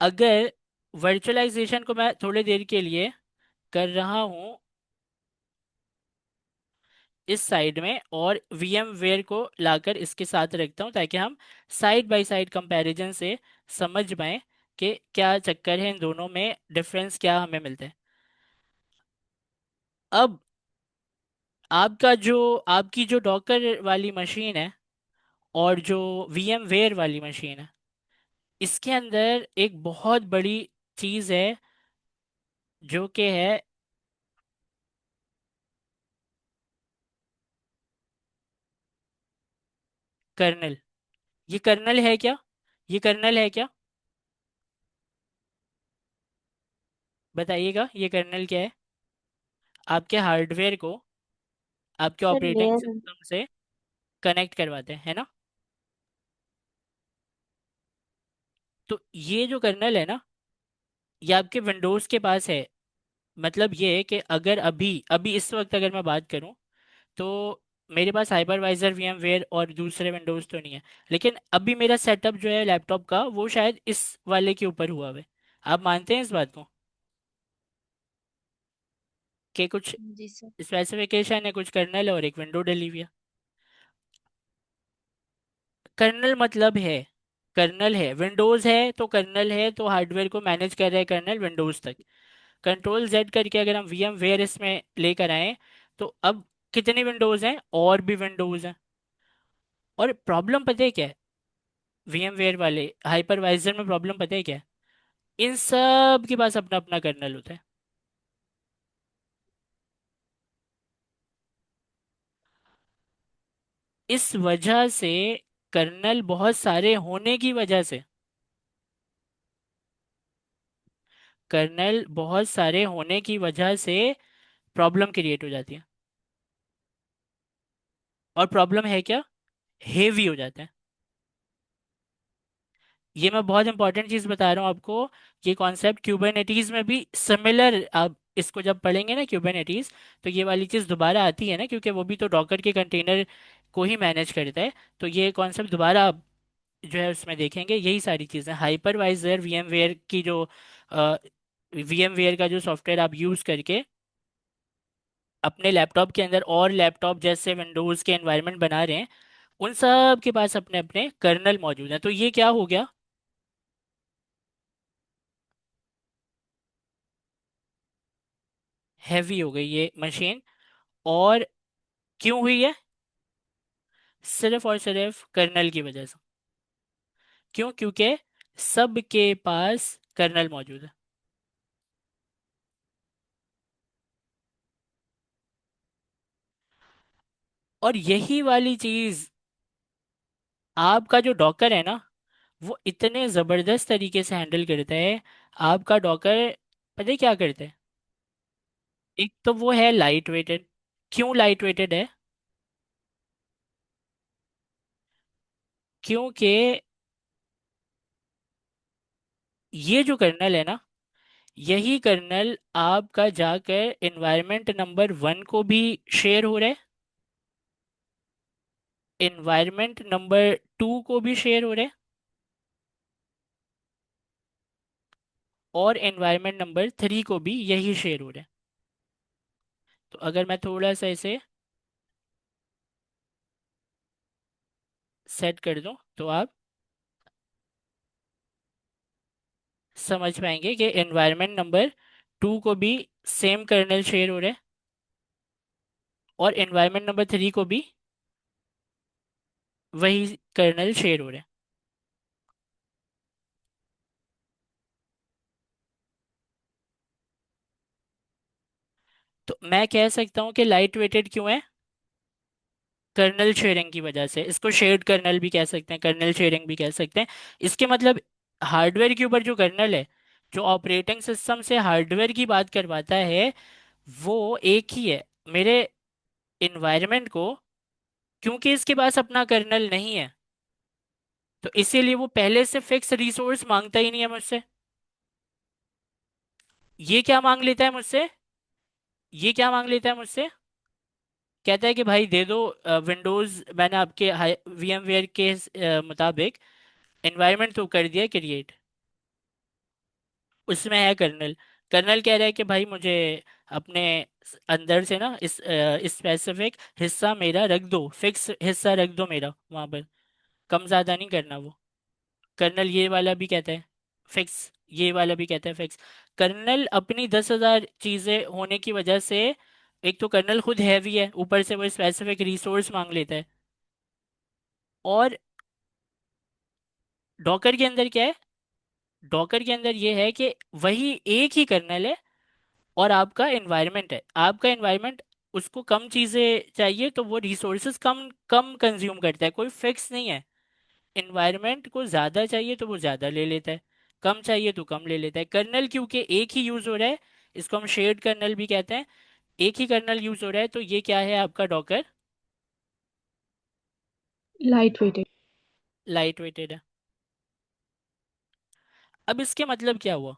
A: अगर वर्चुअलाइजेशन को मैं थोड़ी देर के लिए कर रहा हूं इस साइड में, और वीएम वेयर को लाकर इसके साथ रखता हूं, ताकि हम साइड बाय साइड कंपैरिजन से समझ पाए कि क्या चक्कर है इन दोनों में, डिफरेंस क्या हमें मिलता है। अब आपकी जो डॉकर वाली मशीन है और जो वीएम वेयर वाली मशीन है, इसके अंदर एक बहुत बड़ी चीज है जो कि है कर्नल। ये कर्नल है क्या? ये कर्नल है क्या? बताइएगा, ये कर्नल क्या है? आपके हार्डवेयर को आपके
C: सर
A: ऑपरेटिंग
C: लेयर।
A: सिस्टम से कनेक्ट करवाते हैं, है ना? तो ये जो कर्नल है ना, ये आपके विंडोज के पास है। मतलब ये है कि अगर अभी अभी इस वक्त अगर मैं बात करूं, तो मेरे पास हाइपरवाइजर वीएम वेयर और दूसरे विंडोज तो नहीं है, लेकिन अभी मेरा सेटअप जो है लैपटॉप का, वो शायद इस वाले के ऊपर हुआ हुआ है। आप मानते हैं इस बात को कि कुछ
B: जी सर।
A: स्पेसिफिकेशन है, कुछ कर्नल है और एक विंडो डली हुई है? कर्नल मतलब है, कर्नल है, विंडोज है तो कर्नल है, तो हार्डवेयर को मैनेज कर रहा है कर्नल विंडोज तक। कंट्रोल जेड करके अगर हम वीएम वेयर इसमें लेकर आए, तो अब कितनी विंडोज हैं? और भी विंडोज हैं। और प्रॉब्लम पता है क्या है? वीएम वेयर वाले हाइपरवाइजर में प्रॉब्लम पता है क्या है? इन सब के पास अपना अपना कर्नल होता है। इस वजह से, कर्नल बहुत सारे होने की वजह से, कर्नल बहुत सारे होने की वजह से प्रॉब्लम क्रिएट हो जाती है। और प्रॉब्लम है क्या? हेवी हो जाता है। ये मैं बहुत इंपॉर्टेंट चीज बता रहा हूँ आपको। ये कॉन्सेप्ट क्यूबरनेटीज में भी सिमिलर, आप इसको जब पढ़ेंगे ना क्यूबरनेटीज, तो ये वाली चीज दोबारा आती है ना, क्योंकि वो भी तो डॉकर के कंटेनर को ही मैनेज करता है। तो ये कॉन्सेप्ट दोबारा आप जो है उसमें देखेंगे। यही सारी चीजें हाइपरवाइजर वीएमवेयर की जो वीएमवेयर का जो सॉफ्टवेयर आप यूज करके अपने लैपटॉप के अंदर और लैपटॉप जैसे विंडोज के एनवायरनमेंट बना रहे हैं, उन सब के पास अपने अपने कर्नल मौजूद हैं। तो ये क्या हो गया? हैवी हो गई ये मशीन। और क्यों हुई है? सिर्फ और सिर्फ कर्नल की वजह से। क्यों? क्योंकि सबके पास कर्नल मौजूद है। और यही वाली चीज आपका जो डॉकर है ना, वो इतने जबरदस्त तरीके से हैंडल करता है। आपका डॉकर पता है क्या करता है? एक तो वो है लाइट वेटेड। क्यों लाइट वेटेड है? क्योंकि ये जो कर्नल है ना, यही कर्नल आपका जाकर एनवायरनमेंट नंबर 1 को भी शेयर हो रहा है, एनवायरनमेंट नंबर 2 को भी शेयर हो रहा है, और एनवायरनमेंट नंबर 3 को भी यही शेयर हो रहा है। तो अगर मैं थोड़ा सा इसे सेट कर दूं, तो आप समझ पाएंगे कि एनवायरनमेंट नंबर 2 को भी सेम कर्नल शेयर हो रहा है, और एनवायरनमेंट नंबर 3 को भी वही कर्नल शेयर हो रहा है। तो मैं कह सकता हूँ कि लाइट वेटेड क्यों है? कर्नल शेयरिंग की वजह से। इसको शेयर्ड कर्नल भी कह सकते हैं, कर्नल शेयरिंग भी कह सकते हैं। इसके मतलब हार्डवेयर के ऊपर जो कर्नल है, जो ऑपरेटिंग सिस्टम से हार्डवेयर की बात करवाता है, वो एक ही है। मेरे इन्वायरमेंट को क्योंकि इसके पास अपना कर्नल नहीं है, तो इसीलिए वो पहले से फिक्स रिसोर्स मांगता ही नहीं है मुझसे। ये क्या मांग लेता है मुझसे? ये क्या मांग लेता है मुझसे? कहता है कि भाई दे दो विंडोज, मैंने आपके VMware के मुताबिक एनवायरनमेंट तो कर दिया क्रिएट, उसमें है कर्नल। कर्नल कह रहा है कि भाई मुझे अपने अंदर से ना इस स्पेसिफिक हिस्सा मेरा रख दो, फिक्स हिस्सा रख दो मेरा वहां पर, कम ज्यादा नहीं करना वो। कर्नल ये वाला भी कहता है फिक्स, ये वाला भी कहता है फिक्स। कर्नल अपनी 10,000 चीजें होने की वजह से, एक तो कर्नल खुद हैवी है, ऊपर से वो स्पेसिफिक रिसोर्स मांग लेता है। और डॉकर के अंदर क्या है? डॉकर के अंदर ये है कि वही एक ही कर्नल है, और आपका एनवायरनमेंट है, आपका एनवायरनमेंट, उसको कम चीजें चाहिए तो वो रिसोर्सेज कम कम कंज्यूम करता है, कोई फिक्स नहीं है। एनवायरनमेंट को ज़्यादा चाहिए तो वो ज़्यादा ले लेता है, कम चाहिए तो कम ले लेता है। कर्नल क्योंकि एक ही यूज़ हो रहा है, इसको हम शेयर्ड कर्नल भी कहते हैं, एक ही कर्नल यूज़ हो रहा है, तो ये क्या है आपका Docker?
C: Light weighted.
A: Light weighted है। अब इसके मतलब क्या हुआ?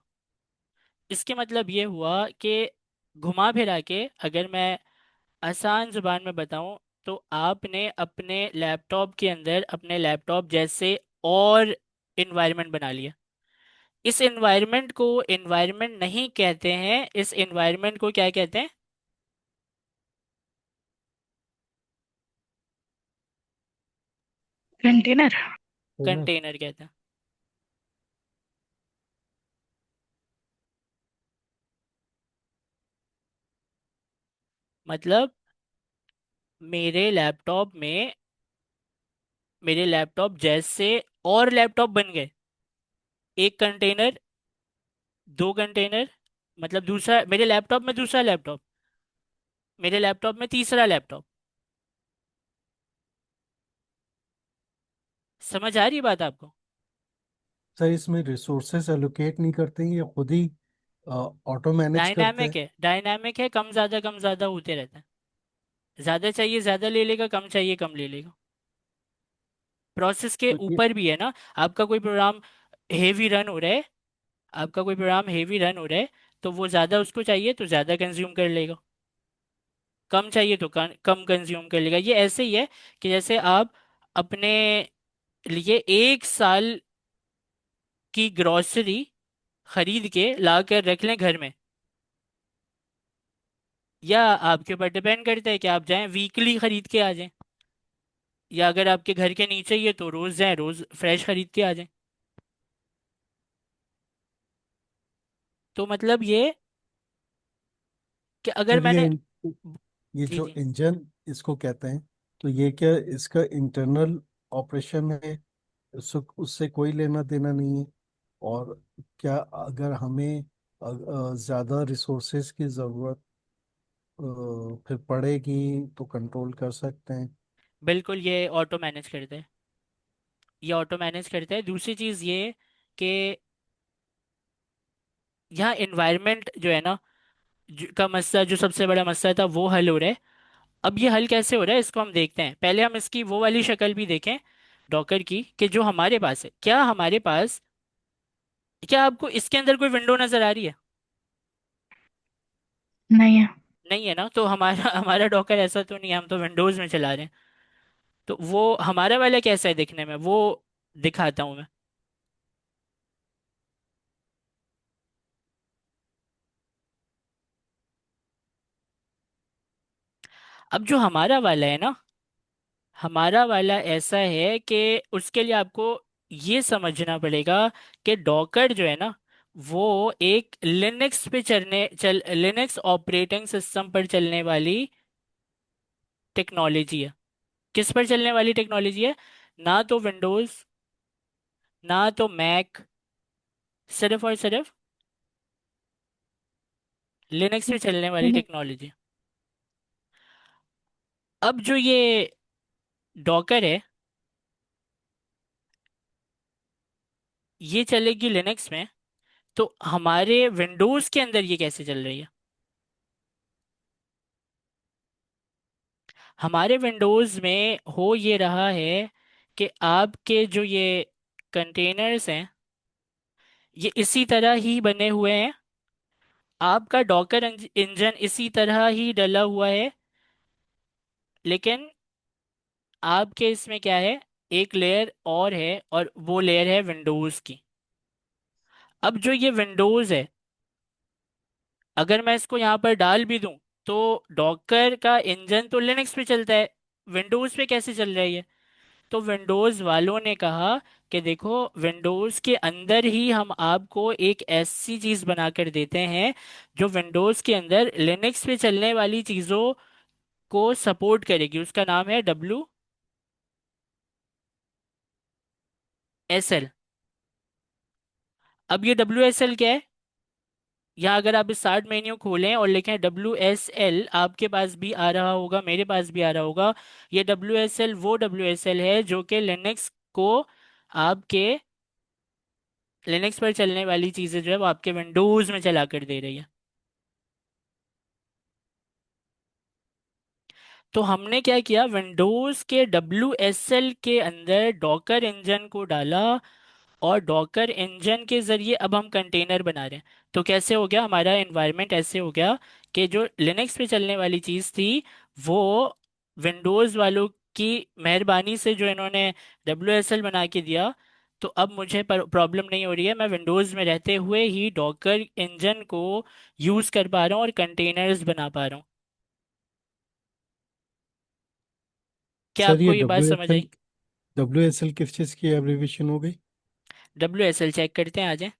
A: इसके मतलब ये हुआ कि घुमा फिरा के अगर मैं आसान जुबान में बताऊं, तो आपने अपने लैपटॉप के अंदर अपने लैपटॉप जैसे और इन्वायरमेंट बना लिया। इस एनवायरनमेंट को एनवायरनमेंट नहीं कहते हैं, इस एनवायरनमेंट को क्या कहते हैं?
C: कंटेनर।
D: ओनर।
A: कंटेनर कहते हैं। मतलब मेरे लैपटॉप में, मेरे लैपटॉप जैसे और लैपटॉप बन गए, एक कंटेनर, दो कंटेनर, मतलब दूसरा मेरे लैपटॉप में, दूसरा लैपटॉप, मेरे लैपटॉप में तीसरा लैपटॉप। समझ आ रही है बात आपको?
D: सर इसमें रिसोर्सेस एलोकेट नहीं करते हैं, ये खुद ही ऑटो मैनेज करते
A: डायनामिक
D: हैं?
A: है, डायनामिक है, कम ज्यादा होते रहता है। ज्यादा चाहिए ज्यादा ले लेगा, कम चाहिए कम ले लेगा। प्रोसेस के
D: तो ये
A: ऊपर भी है ना। आपका कोई प्रोग्राम हेवी रन हो रहा है, आपका कोई प्रोग्राम हेवी रन हो रहा है, तो वो ज़्यादा उसको चाहिए तो ज़्यादा कंज्यूम कर लेगा, कम चाहिए तो कम कंज्यूम कर लेगा। ये ऐसे ही है कि जैसे आप अपने लिए 1 साल की ग्रॉसरी खरीद के ला कर रख लें घर में, या आपके ऊपर डिपेंड करता है कि आप जाएं वीकली खरीद के आ जाएं, या अगर आपके घर के नीचे ही है तो रोज़ जाएं, रोज़ फ्रेश खरीद के आ जाएं। तो मतलब ये कि अगर
D: सर
A: मैंने,
D: ये
A: जी
D: जो
A: जी,
D: इंजन इसको कहते हैं, तो ये क्या इसका इंटरनल ऑपरेशन है? उससे कोई लेना देना नहीं है? और क्या अगर हमें ज़्यादा रिसोर्सेज की ज़रूरत फिर पड़ेगी तो कंट्रोल कर सकते हैं?
A: बिल्कुल ये ऑटो मैनेज करते हैं, ये ऑटो मैनेज करता है। दूसरी चीज़ ये कि यहाँ एनवायरनमेंट जो है ना, का मसला, जो सबसे बड़ा मसला था, वो हल हो रहा है। अब ये हल कैसे हो रहा है इसको हम देखते हैं। पहले हम इसकी वो वाली शक्ल भी देखें डॉकर की, कि जो हमारे पास है, क्या हमारे पास, क्या आपको इसके अंदर कोई विंडो नजर आ रही है?
C: नहीं है।
A: नहीं है ना, तो हमारा हमारा डॉकर ऐसा तो नहीं है, हम तो विंडोज में चला रहे हैं। तो वो हमारा वाला कैसा है दिखने में, वो दिखाता हूँ मैं। अब जो हमारा वाला है ना, हमारा वाला ऐसा है कि उसके लिए आपको ये समझना पड़ेगा कि डॉकर जो है ना, वो एक लिनक्स पे लिनक्स ऑपरेटिंग सिस्टम पर चलने वाली टेक्नोलॉजी है। किस पर चलने वाली टेक्नोलॉजी है? ना तो विंडोज, ना तो मैक, सिर्फ और सिर्फ लिनक्स पे चलने वाली टेक्नोलॉजी। अब जो ये डॉकर है, ये चलेगी लिनक्स में, तो हमारे विंडोज के अंदर ये कैसे चल रही है? हमारे विंडोज़ में हो ये रहा है कि आपके जो ये कंटेनर्स हैं ये इसी तरह ही बने हुए हैं, आपका डॉकर इंजन इसी तरह ही डला हुआ है, लेकिन आपके इसमें क्या है, एक लेयर और है और वो लेयर है विंडोज़ की। अब जो ये विंडोज़ है, अगर मैं इसको यहाँ पर डाल भी दूं तो डॉकर का इंजन तो लिनक्स पे चलता है, विंडोज़ पे कैसे चल रही है? तो विंडोज़ वालों ने कहा कि देखो, विंडोज़ के अंदर ही हम आपको एक ऐसी चीज़ बनाकर देते हैं जो विंडोज़ के अंदर लिनक्स पे चलने वाली चीज़ों को सपोर्ट करेगी। उसका नाम है WSL। अब ये WSL क्या है? या अगर आप स्टार्ट मेन्यू खोलें और लिखें WSL, आपके पास भी आ रहा होगा, मेरे पास भी आ रहा होगा। ये WSL वो WSL है जो कि लिनक्स को, आपके लिनक्स पर चलने वाली चीज़ें जो है वो आपके विंडोज़ में चला कर दे रही है। तो हमने क्या किया, विंडोज़ के WSL के अंदर डॉकर इंजन को डाला, और डॉकर इंजन के ज़रिए अब हम कंटेनर बना रहे हैं। तो कैसे हो गया हमारा एनवायरनमेंट? ऐसे हो गया कि जो लिनक्स पे चलने वाली चीज़ थी वो विंडोज़ वालों की मेहरबानी से जो इन्होंने WSL बना के दिया, तो अब मुझे प्रॉब्लम नहीं हो रही है, मैं विंडोज़ में रहते हुए ही डॉकर इंजन को यूज़ कर पा रहा हूँ और कंटेनर्स बना पा रहा हूँ। क्या
D: सर ये
A: आपको ये बात समझ आई?
D: WSL किस चीज़ की एब्रीविएशन हो गई?
A: WSL चेक करते हैं, आ जाए।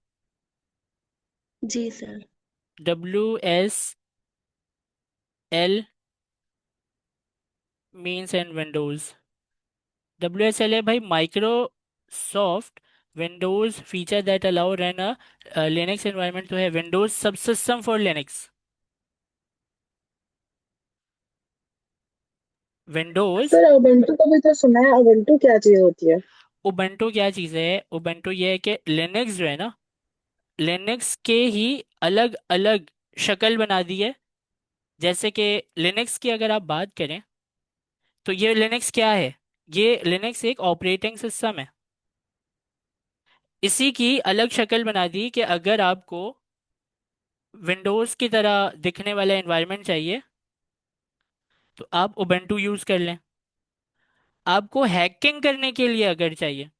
C: जी sir.
A: WSL means and Windows. WSL है भाई, Microsoft Windows feature that allow run a Linux environment, तो है Windows subsystem for Linux. Windows
G: sir Ubuntu का भी तो सुना है, उबंटू क्या चीज होती है?
A: उबंटू क्या चीज़ है? उबंटू ये है कि लिनक्स जो है ना, लिनक्स के ही अलग अलग शक्ल बना दी है। जैसे कि लिनक्स की अगर आप बात करें तो ये लिनक्स क्या है? ये लिनक्स एक ऑपरेटिंग सिस्टम है। इसी की अलग शक्ल बना दी कि अगर आपको विंडोज़ की तरह दिखने वाला एनवायरनमेंट चाहिए तो आप उबंटू यूज़ कर लें। आपको हैकिंग करने के लिए अगर चाहिए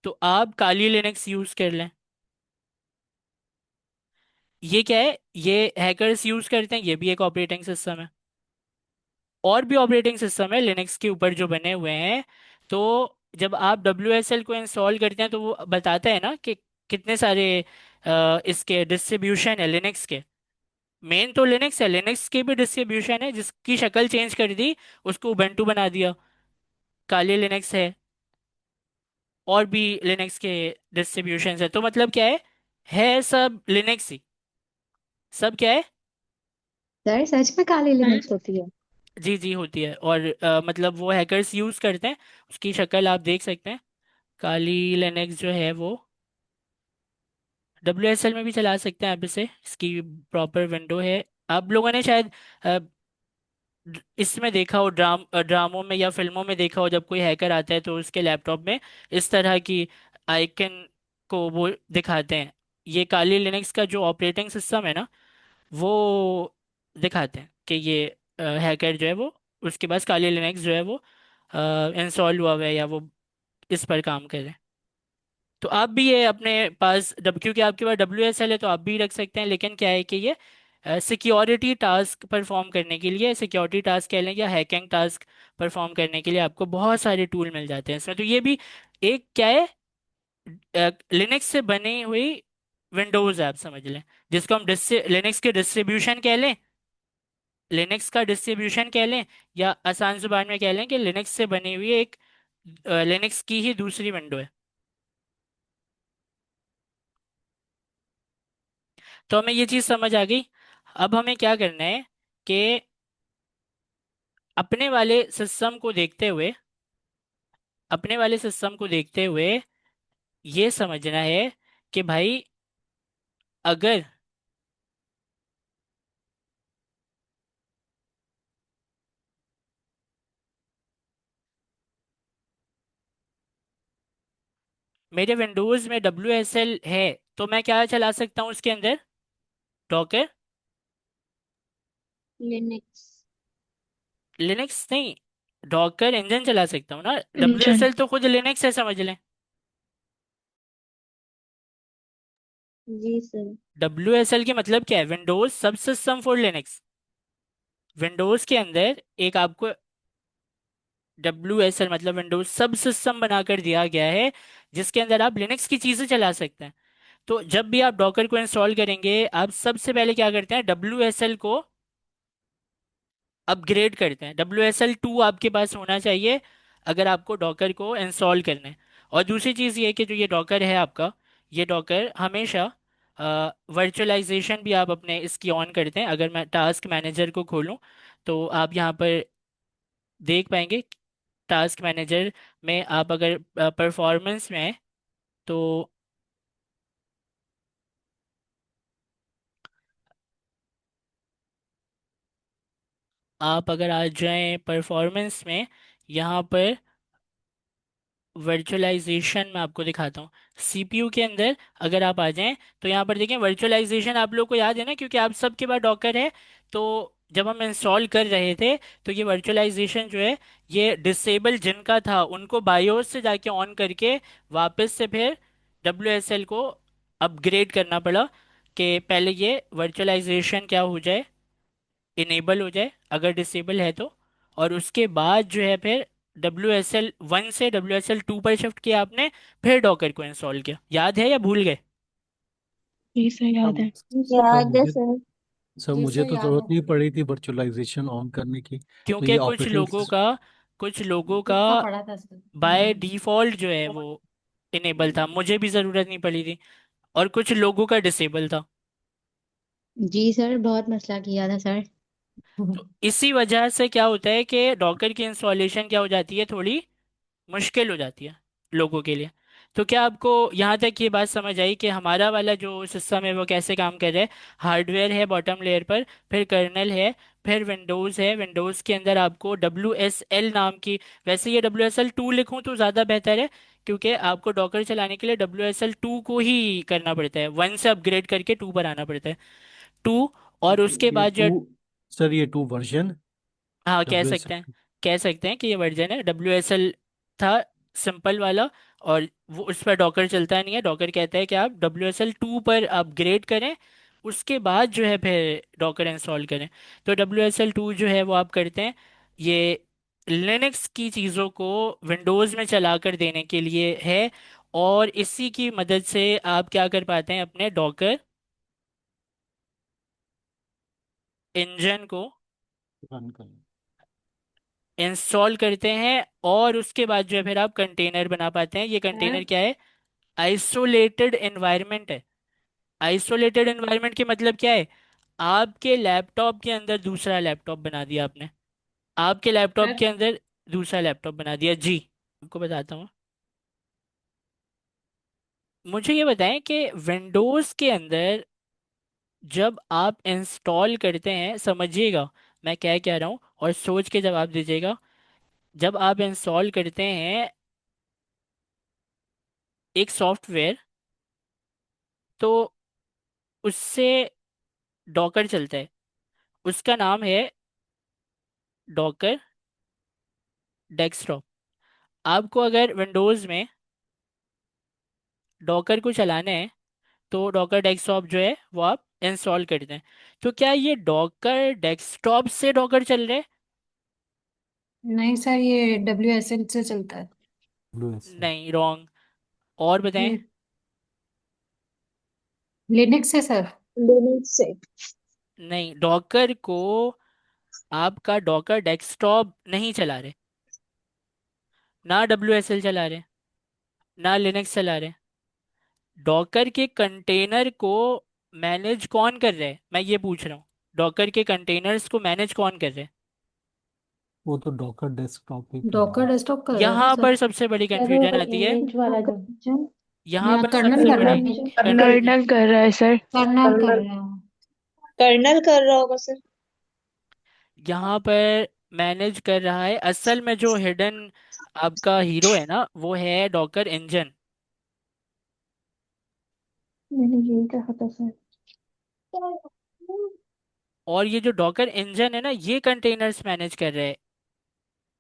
A: तो आप काली लिनक्स यूज़ कर लें। ये क्या है? ये हैकर्स यूज़ करते हैं, ये भी एक ऑपरेटिंग सिस्टम है। और भी ऑपरेटिंग सिस्टम है लिनक्स के ऊपर जो बने हुए हैं। तो जब आप WSL को इंस्टॉल करते हैं तो वो बताता है ना कि कितने सारे इसके डिस्ट्रीब्यूशन है लिनक्स के। मेन तो लिनक्स है, लिनक्स के भी डिस्ट्रीब्यूशन है, जिसकी शक्ल चेंज कर दी, उसको उबंटू बना दिया, काली लिनक्स है। और भी लिनक्स के डिस्ट्रीब्यूशन है। तो मतलब क्या है सब लिनक्स ही, सब क्या है।
B: सर सच में काली लिनक्स होती है?
A: जी जी होती है, और मतलब वो हैकर्स यूज करते हैं, उसकी शक्ल आप देख सकते हैं। काली लिनक्स जो है वो WSL में भी चला सकते हैं आप इसे, इसकी प्रॉपर विंडो है। आप लोगों ने शायद अ, इसमें देखा हो, ड्रामों में या फिल्मों में देखा हो, जब कोई हैकर आता है तो उसके लैपटॉप में इस तरह की आइकन को वो दिखाते हैं। ये काली लिनक्स का जो ऑपरेटिंग सिस्टम है ना, वो दिखाते हैं कि ये हैकर जो है वो, उसके पास काली लिनक्स जो है वो इंस्टॉल हुआ हुआ है, या वो इस पर काम कर रहे हैं। तो आप भी ये अपने पास क्योंकि आपके पास WSL है तो आप भी रख सकते हैं, लेकिन क्या है कि ये सिक्योरिटी टास्क परफॉर्म करने के लिए, सिक्योरिटी टास्क कह लें या हैकिंग टास्क परफॉर्म करने के लिए आपको बहुत सारे टूल मिल जाते हैं इसमें। तो ये भी एक क्या है, लिनक्स से बनी हुई विंडोज है, आप समझ लें, जिसको हम लिनक्स के डिस्ट्रीब्यूशन कह लें, लिनक्स का डिस्ट्रीब्यूशन कह लें, या आसान जुबान में कह लें कि लिनक्स से बनी हुई एक लिनक्स की ही दूसरी विंडो है। तो हमें ये चीज़ समझ आ गई। अब हमें क्या करना है कि अपने वाले सिस्टम को देखते हुए, अपने वाले सिस्टम को देखते हुए ये समझना है कि भाई, अगर मेरे विंडोज़ में WSL है, तो मैं क्या चला सकता हूँ उसके अंदर? डॉकर।
C: लिनक्स
A: लिनक्स नहीं, डॉकर इंजन चला सकता हूँ ना। W S
C: engine.
A: एल तो खुद लिनक्स है, समझ लें।
C: जी सर।
A: WSL के मतलब क्या है? Windows subsystem for Linux. Windows के अंदर एक आपको WSL मतलब विंडोज सब सिस्टम बनाकर दिया गया है, जिसके अंदर आप लिनक्स की चीजें चला सकते हैं। तो जब भी आप डॉकर को इंस्टॉल करेंगे, आप सबसे पहले क्या करते हैं? WSL को अपग्रेड करते हैं। WSL 2 आपके पास होना चाहिए अगर आपको डॉकर को इंस्टॉल करना है। और दूसरी चीज़ ये है कि जो ये डॉकर है आपका, ये डॉकर हमेशा वर्चुअलाइजेशन भी आप अपने इसकी ऑन करते हैं। अगर मैं टास्क मैनेजर को खोलूं, तो आप यहाँ पर देख पाएंगे, टास्क मैनेजर में आप अगर परफॉर्मेंस में हैं, तो आप अगर आ जाएं परफॉर्मेंस में, यहाँ पर वर्चुअलाइजेशन में आपको दिखाता हूँ। CPU के अंदर अगर आप आ जाएं, तो यहाँ पर देखें वर्चुअलाइजेशन आप लोग को याद है ना, क्योंकि आप सबके पास डॉकर है। तो जब हम इंस्टॉल कर रहे थे, तो ये वर्चुअलाइजेशन जो है, ये डिसेबल जिनका था उनको बायोस से जाके ऑन करके वापस से फिर WSL को अपग्रेड करना पड़ा, कि पहले ये वर्चुअलाइजेशन क्या हो जाए, इनेबल हो जाए अगर डिसेबल है तो। और उसके बाद जो है फिर WSL 1 से WSL 2 पर शिफ्ट किया आपने, फिर डॉकर को इंस्टॉल किया। याद है या भूल गए?
C: जी सर याद है।
D: सर
C: याद है
D: मुझे
C: सर।
D: सर
E: जी
D: मुझे
E: सर
D: तो
E: याद है।
D: जरूरत नहीं पड़ी थी वर्चुअलाइजेशन ऑन करने की। तो
A: क्योंकि
D: ये
A: कुछ
D: ऑपरेटिंग
A: लोगों का कुछ लोगों का
E: किसका पड़ा था सर?
A: बाय डिफॉल्ट जो है वो इनेबल था, मुझे भी ज़रूरत नहीं पड़ी थी। और कुछ लोगों का डिसेबल था।
B: जी सर, बहुत मसला किया था सर।
A: तो इसी वजह से क्या होता है कि डॉकर की इंस्टॉलेशन क्या हो जाती है, थोड़ी मुश्किल हो जाती है लोगों के लिए। तो क्या आपको यहाँ तक ये बात समझ आई कि हमारा वाला जो सिस्टम है वो कैसे काम कर रहा है? हार्डवेयर है बॉटम लेयर पर, फिर कर्नल है, फिर विंडोज़ है। विंडोज़ के अंदर आपको WSL नाम की, वैसे ये WSL 2 लिखूं तो ज़्यादा बेहतर है, क्योंकि आपको डॉकर चलाने के लिए WSL 2 को ही करना पड़ता है, 1 से अपग्रेड करके 2 पर आना पड़ता है। 2, और उसके
D: ये
A: बाद
D: टू
A: जो,
D: सर ये 2 वर्जन
A: हाँ कह
D: डब्ल्यू एस
A: सकते हैं, कह सकते हैं कि ये वर्जन है। WSL था सिंपल वाला, और वो उस पर डॉकर चलता नहीं है। डॉकर कहता है कि आप WSL 2 पर अपग्रेड करें, उसके बाद जो है फिर डॉकर इंस्टॉल करें। तो WSL 2 जो है वो आप करते हैं, ये लिनक्स की चीज़ों को विंडोज़ में चलाकर देने के लिए है। और इसी की मदद से आप क्या कर पाते हैं, अपने डॉकर इंजन को
D: रन कर।
A: इंस्टॉल करते हैं, और उसके बाद जो है फिर आप कंटेनर बना पाते हैं। ये कंटेनर
E: हैं?
A: क्या है? आइसोलेटेड एनवायरनमेंट है। आइसोलेटेड एनवायरनमेंट के मतलब क्या है? आपके लैपटॉप के अंदर दूसरा लैपटॉप बना दिया आपने, आपके लैपटॉप
E: फिर
A: के अंदर दूसरा लैपटॉप बना दिया जी। आपको बताता हूँ। मुझे ये बताएं कि विंडोज़ के अंदर जब आप इंस्टॉल करते हैं, समझिएगा मैं क्या रहा हूँ, और सोच के जवाब दीजिएगा। जब आप इंस्टॉल करते हैं एक सॉफ्टवेयर, तो उससे डॉकर चलता है, उसका नाम है डॉकर डेस्कटॉप। आपको अगर विंडोज़ में डॉकर को चलाना है, तो डॉकर डेस्कटॉप जो है वो आप इंस्टॉल करते हैं। तो क्या ये डॉकर डेस्कटॉप से डॉकर चल रहा है?
E: नहीं सर, ये WSL से चलता है।
D: WSL
A: नहीं, रॉन्ग। और बताएं।
E: ये लिनक्स है सर।
G: लिनक्स से।
A: नहीं, डॉकर को आपका डॉकर डेस्कटॉप नहीं चला रहे, ना WSL चला रहे, ना लिनक्स चला रहे। डॉकर के कंटेनर को मैनेज कौन कर रहा है, मैं ये पूछ रहा हूँ। डॉकर के कंटेनर्स को मैनेज कौन कर रहा है?
D: वो तो डॉकर डेस्कटॉप ही
E: डॉकर
D: करेगा।
E: डेस्कटॉप कर रहा है ना
A: यहाँ
E: सर?
A: पर सबसे बड़ी
F: सर
A: कंफ्यूजन आती है।
F: इमेज वाला जो
A: यहाँ
E: या
A: पर
E: कर्नल
A: सबसे
E: कर रहा
A: बड़ी
E: है?
A: कंफ्यूजन,
C: कर्नल कर रहा है सर।
E: कर्नल कर
G: कर्नल
E: रहा है।
G: कर्नल कर रहा होगा सर।
A: यहाँ पर मैनेज कर रहा है। असल में जो हिडन आपका हीरो है ना, वो है डॉकर इंजन।
C: मैंने यही कहा था सर।
A: और ये जो डॉकर इंजन है ना, ये कंटेनर्स मैनेज कर रहे हैं।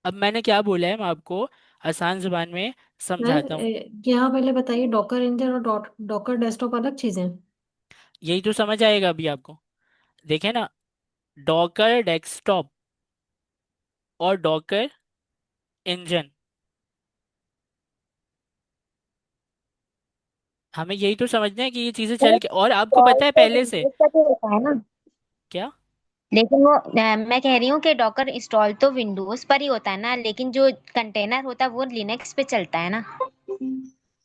A: अब मैंने क्या बोला है मैं आपको आसान जुबान में
E: सर
A: समझाता हूँ।
E: यहाँ पहले बताइए, डॉकर इंजन और डॉकर डेस्कटॉप अलग चीजें हैं?
A: यही तो समझ आएगा अभी आपको। देखे ना, डॉकर डेस्कटॉप और डॉकर इंजन, हमें यही तो समझना है कि ये चीजें चल के, और आपको
F: इंस्टॉल
A: पता है
F: तो
A: पहले से
F: विंडोज पर भी होता है ना।
A: क्या।
F: लेकिन वो मैं कह रही हूँ कि डॉकर इंस्टॉल तो विंडोज पर ही होता है ना, लेकिन जो कंटेनर होता है वो लिनक्स पे चलता है ना।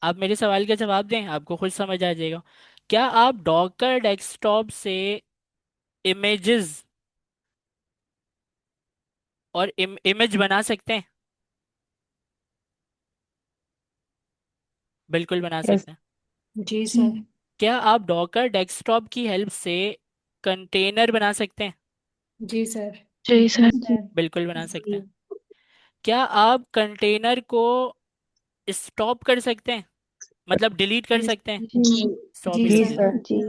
A: आप मेरे सवाल का जवाब दें, आपको खुद समझ आ जाएगा। क्या आप डॉकर डेस्कटॉप से इमेजेस और इमेज बना सकते हैं? बिल्कुल बना
F: यस।
A: सकते हैं।
E: जी सर।
A: क्या आप डॉकर डेस्कटॉप की हेल्प से कंटेनर बना सकते हैं?
E: जी सर।
C: जी
E: जी
C: सर।
E: सर।
A: बिल्कुल बना सकते
G: जी
A: हैं। क्या आप कंटेनर को स्टॉप कर सकते हैं, मतलब डिलीट कर
E: जी
A: सकते हैं?
G: जी
A: स्टॉप
E: जी
C: जी
A: डिलीट
E: सर।
C: सर। जी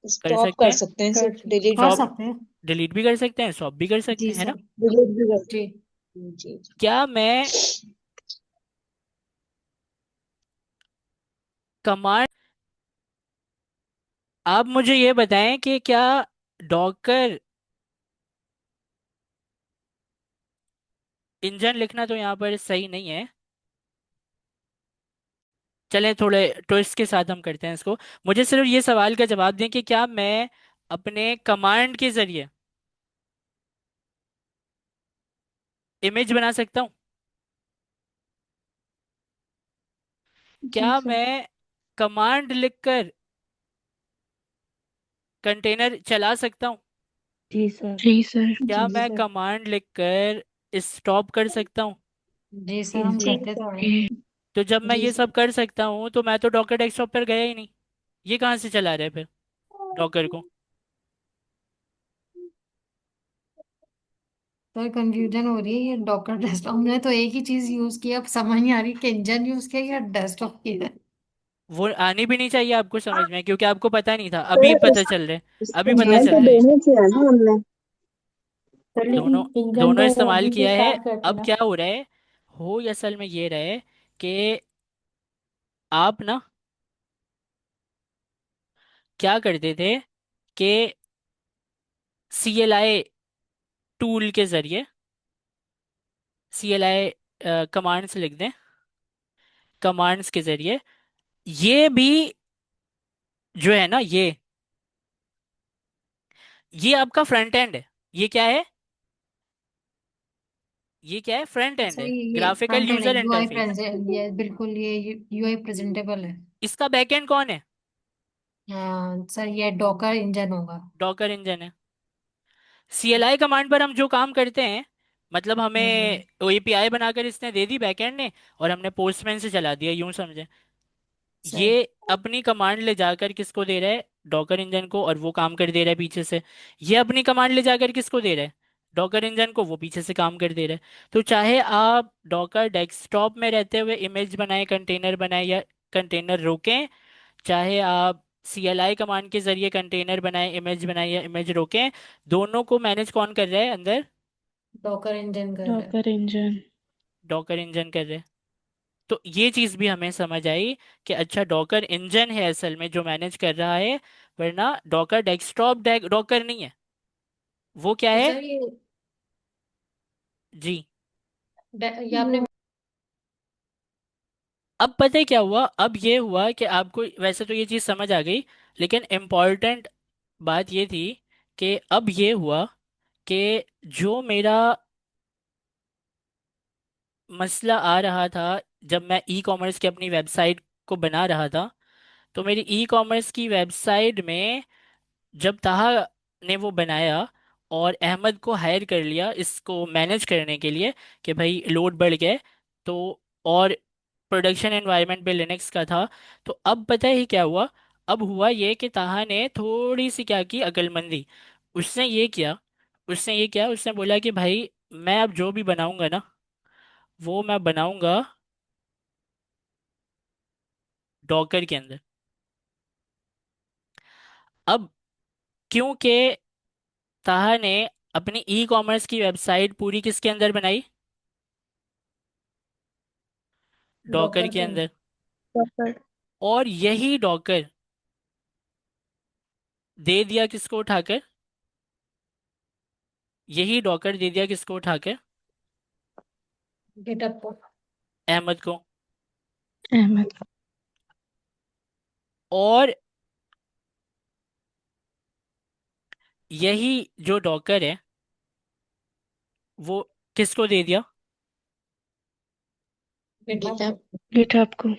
A: कर
G: स्टॉप
A: सकते
G: कर
A: हैं।
G: सकते हैं,
E: कर
G: सिर्फ डिलीट
E: कर
A: स्टॉप
E: सकते हैं।
A: डिलीट भी कर सकते हैं, स्टॉप भी कर सकते
E: जी
A: हैं, है ना।
E: सर।
G: डिलीट भी कर
E: जी।
G: सकते हैं। जी जी।
A: क्या मैं कमांड, आप मुझे ये बताएं कि क्या डॉकर इंजन लिखना तो यहाँ पर सही नहीं है। चलें थोड़े ट्विस्ट के साथ हम करते हैं इसको। मुझे सिर्फ ये सवाल का जवाब दें कि क्या मैं अपने कमांड के जरिए इमेज बना सकता हूँ?
C: जी
A: क्या
C: सर।
A: मैं कमांड लिखकर कंटेनर चला सकता हूँ?
C: जी सर। जी सर।
A: क्या
C: जी
A: मैं
C: सर।
A: कमांड लिखकर स्टॉप कर सकता हूँ?
E: जी सर,
C: जी
E: हम
C: सर।
E: करते तो हैं।
C: जी
A: तो जब मैं
E: जी
A: ये
E: सर।
A: सब कर सकता हूँ तो मैं तो डॉकर डेस्कटॉप पर गया ही नहीं। ये कहाँ से चला रहा है फिर डॉकर को?
E: सर कंफ्यूजन हो रही है, ये डॉकर डेस्कटॉप, हमने तो एक ही चीज यूज किया, अब समझ नहीं आ रही कि इंजन यूज किया या डेस्कटॉप किया है।
A: वो आनी भी नहीं चाहिए आपको समझ में, क्योंकि आपको पता नहीं था, अभी
G: सर
A: पता चल रहा है। अभी पता
E: जी
G: इस्तेमाल तो
A: चल
E: सर।
A: रहा है।
G: दोनों किया ना हमने।
E: सर लेकिन
A: दोनों
E: इंजन
A: दोनों
E: तो
A: इस्तेमाल
E: अभी से
A: किया है।
E: स्टार्ट करते
A: अब
E: ना।
A: क्या हो रहा है, हो ये असल में ये रहा है कि आप ना क्या करते थे कि CLI टूल के जरिए, CLI कमांड्स लिख दें, कमांड्स के जरिए ये भी जो है ना, ये आपका फ्रंट एंड है। ये क्या है? ये क्या है? फ्रंट एंड
E: सर
A: है,
E: ये
A: ग्राफिकल
E: फ्रंट एंड है,
A: यूजर
E: यूआई
A: इंटरफेस।
E: प्रेजेंट, ये बिल्कुल ये यूआई प्रेजेंटेबल है।
A: इसका बैकएंड कौन है?
E: हाँ सर, ये डॉकर इंजन होगा।
A: डॉकर इंजन है। CLI कमांड पर हम जो काम करते हैं, मतलब हमें
E: हम्म।
A: API बनाकर इसने दे दी बैकएंड ने, और हमने पोस्टमैन से चला दिया, यूं समझे।
E: सर
A: ये अपनी कमांड ले जाकर किसको दे रहा है? डॉकर इंजन को, और वो काम कर दे रहा है पीछे से। ये अपनी कमांड ले जाकर किसको दे रहा है? डॉकर इंजन को, वो पीछे से काम कर दे रहा है। तो चाहे आप डॉकर डेस्कटॉप में रहते हुए इमेज बनाए, कंटेनर बनाए, या कंटेनर रोकें, चाहे आप CLI कमांड के जरिए कंटेनर बनाए, इमेज बनाए, या इमेज रोकें, दोनों को मैनेज कौन कर रहा है अंदर?
E: डॉकर इंजन कर रहा है।
C: Docker engine.
A: डॉकर इंजन कर रहे हैं। तो ये चीज भी हमें समझ आई कि अच्छा, डॉकर इंजन है असल में जो मैनेज कर रहा है, वरना डॉकर डेस्कटॉप डॉकर नहीं है। वो क्या
E: तो
A: है?
E: सर ये
A: जी।
E: ये आपने
A: अब पता है क्या हुआ? अब ये हुआ कि आपको वैसे तो ये चीज समझ आ गई, लेकिन इम्पॉर्टेंट बात ये थी कि अब ये हुआ कि जो मेरा मसला आ रहा था जब मैं ई कॉमर्स की अपनी वेबसाइट को बना रहा था, तो मेरी ई कॉमर्स की वेबसाइट में जब ताहा ने वो बनाया और अहमद को हायर कर लिया इसको मैनेज करने के लिए, कि भाई लोड बढ़ गए, तो और प्रोडक्शन एनवायरनमेंट पे लिनक्स का था। तो अब पता ही क्या हुआ? अब हुआ ये कि ताहा ने थोड़ी सी क्या की, अक्लमंदी। उसने ये किया, उसने बोला कि भाई मैं अब जो भी बनाऊंगा ना, वो मैं बनाऊंगा डॉकर के अंदर। अब क्योंकि ताहा ने अपनी ई कॉमर्स की वेबसाइट पूरी किसके अंदर बनाई? डॉकर
E: डॉकर
A: के
E: के
A: अंदर।
E: अंदर।
C: डॉक्टर।
A: और यही डॉकर दे दिया किसको उठाकर? यही डॉकर दे दिया किसको उठाकर?
E: गिटअप को।
A: अहमद को।
C: अहमद।
A: और यही जो डॉकर है वो किसको दे दिया?
E: गिटअप।
B: गिटहब।
C: गिटहब को।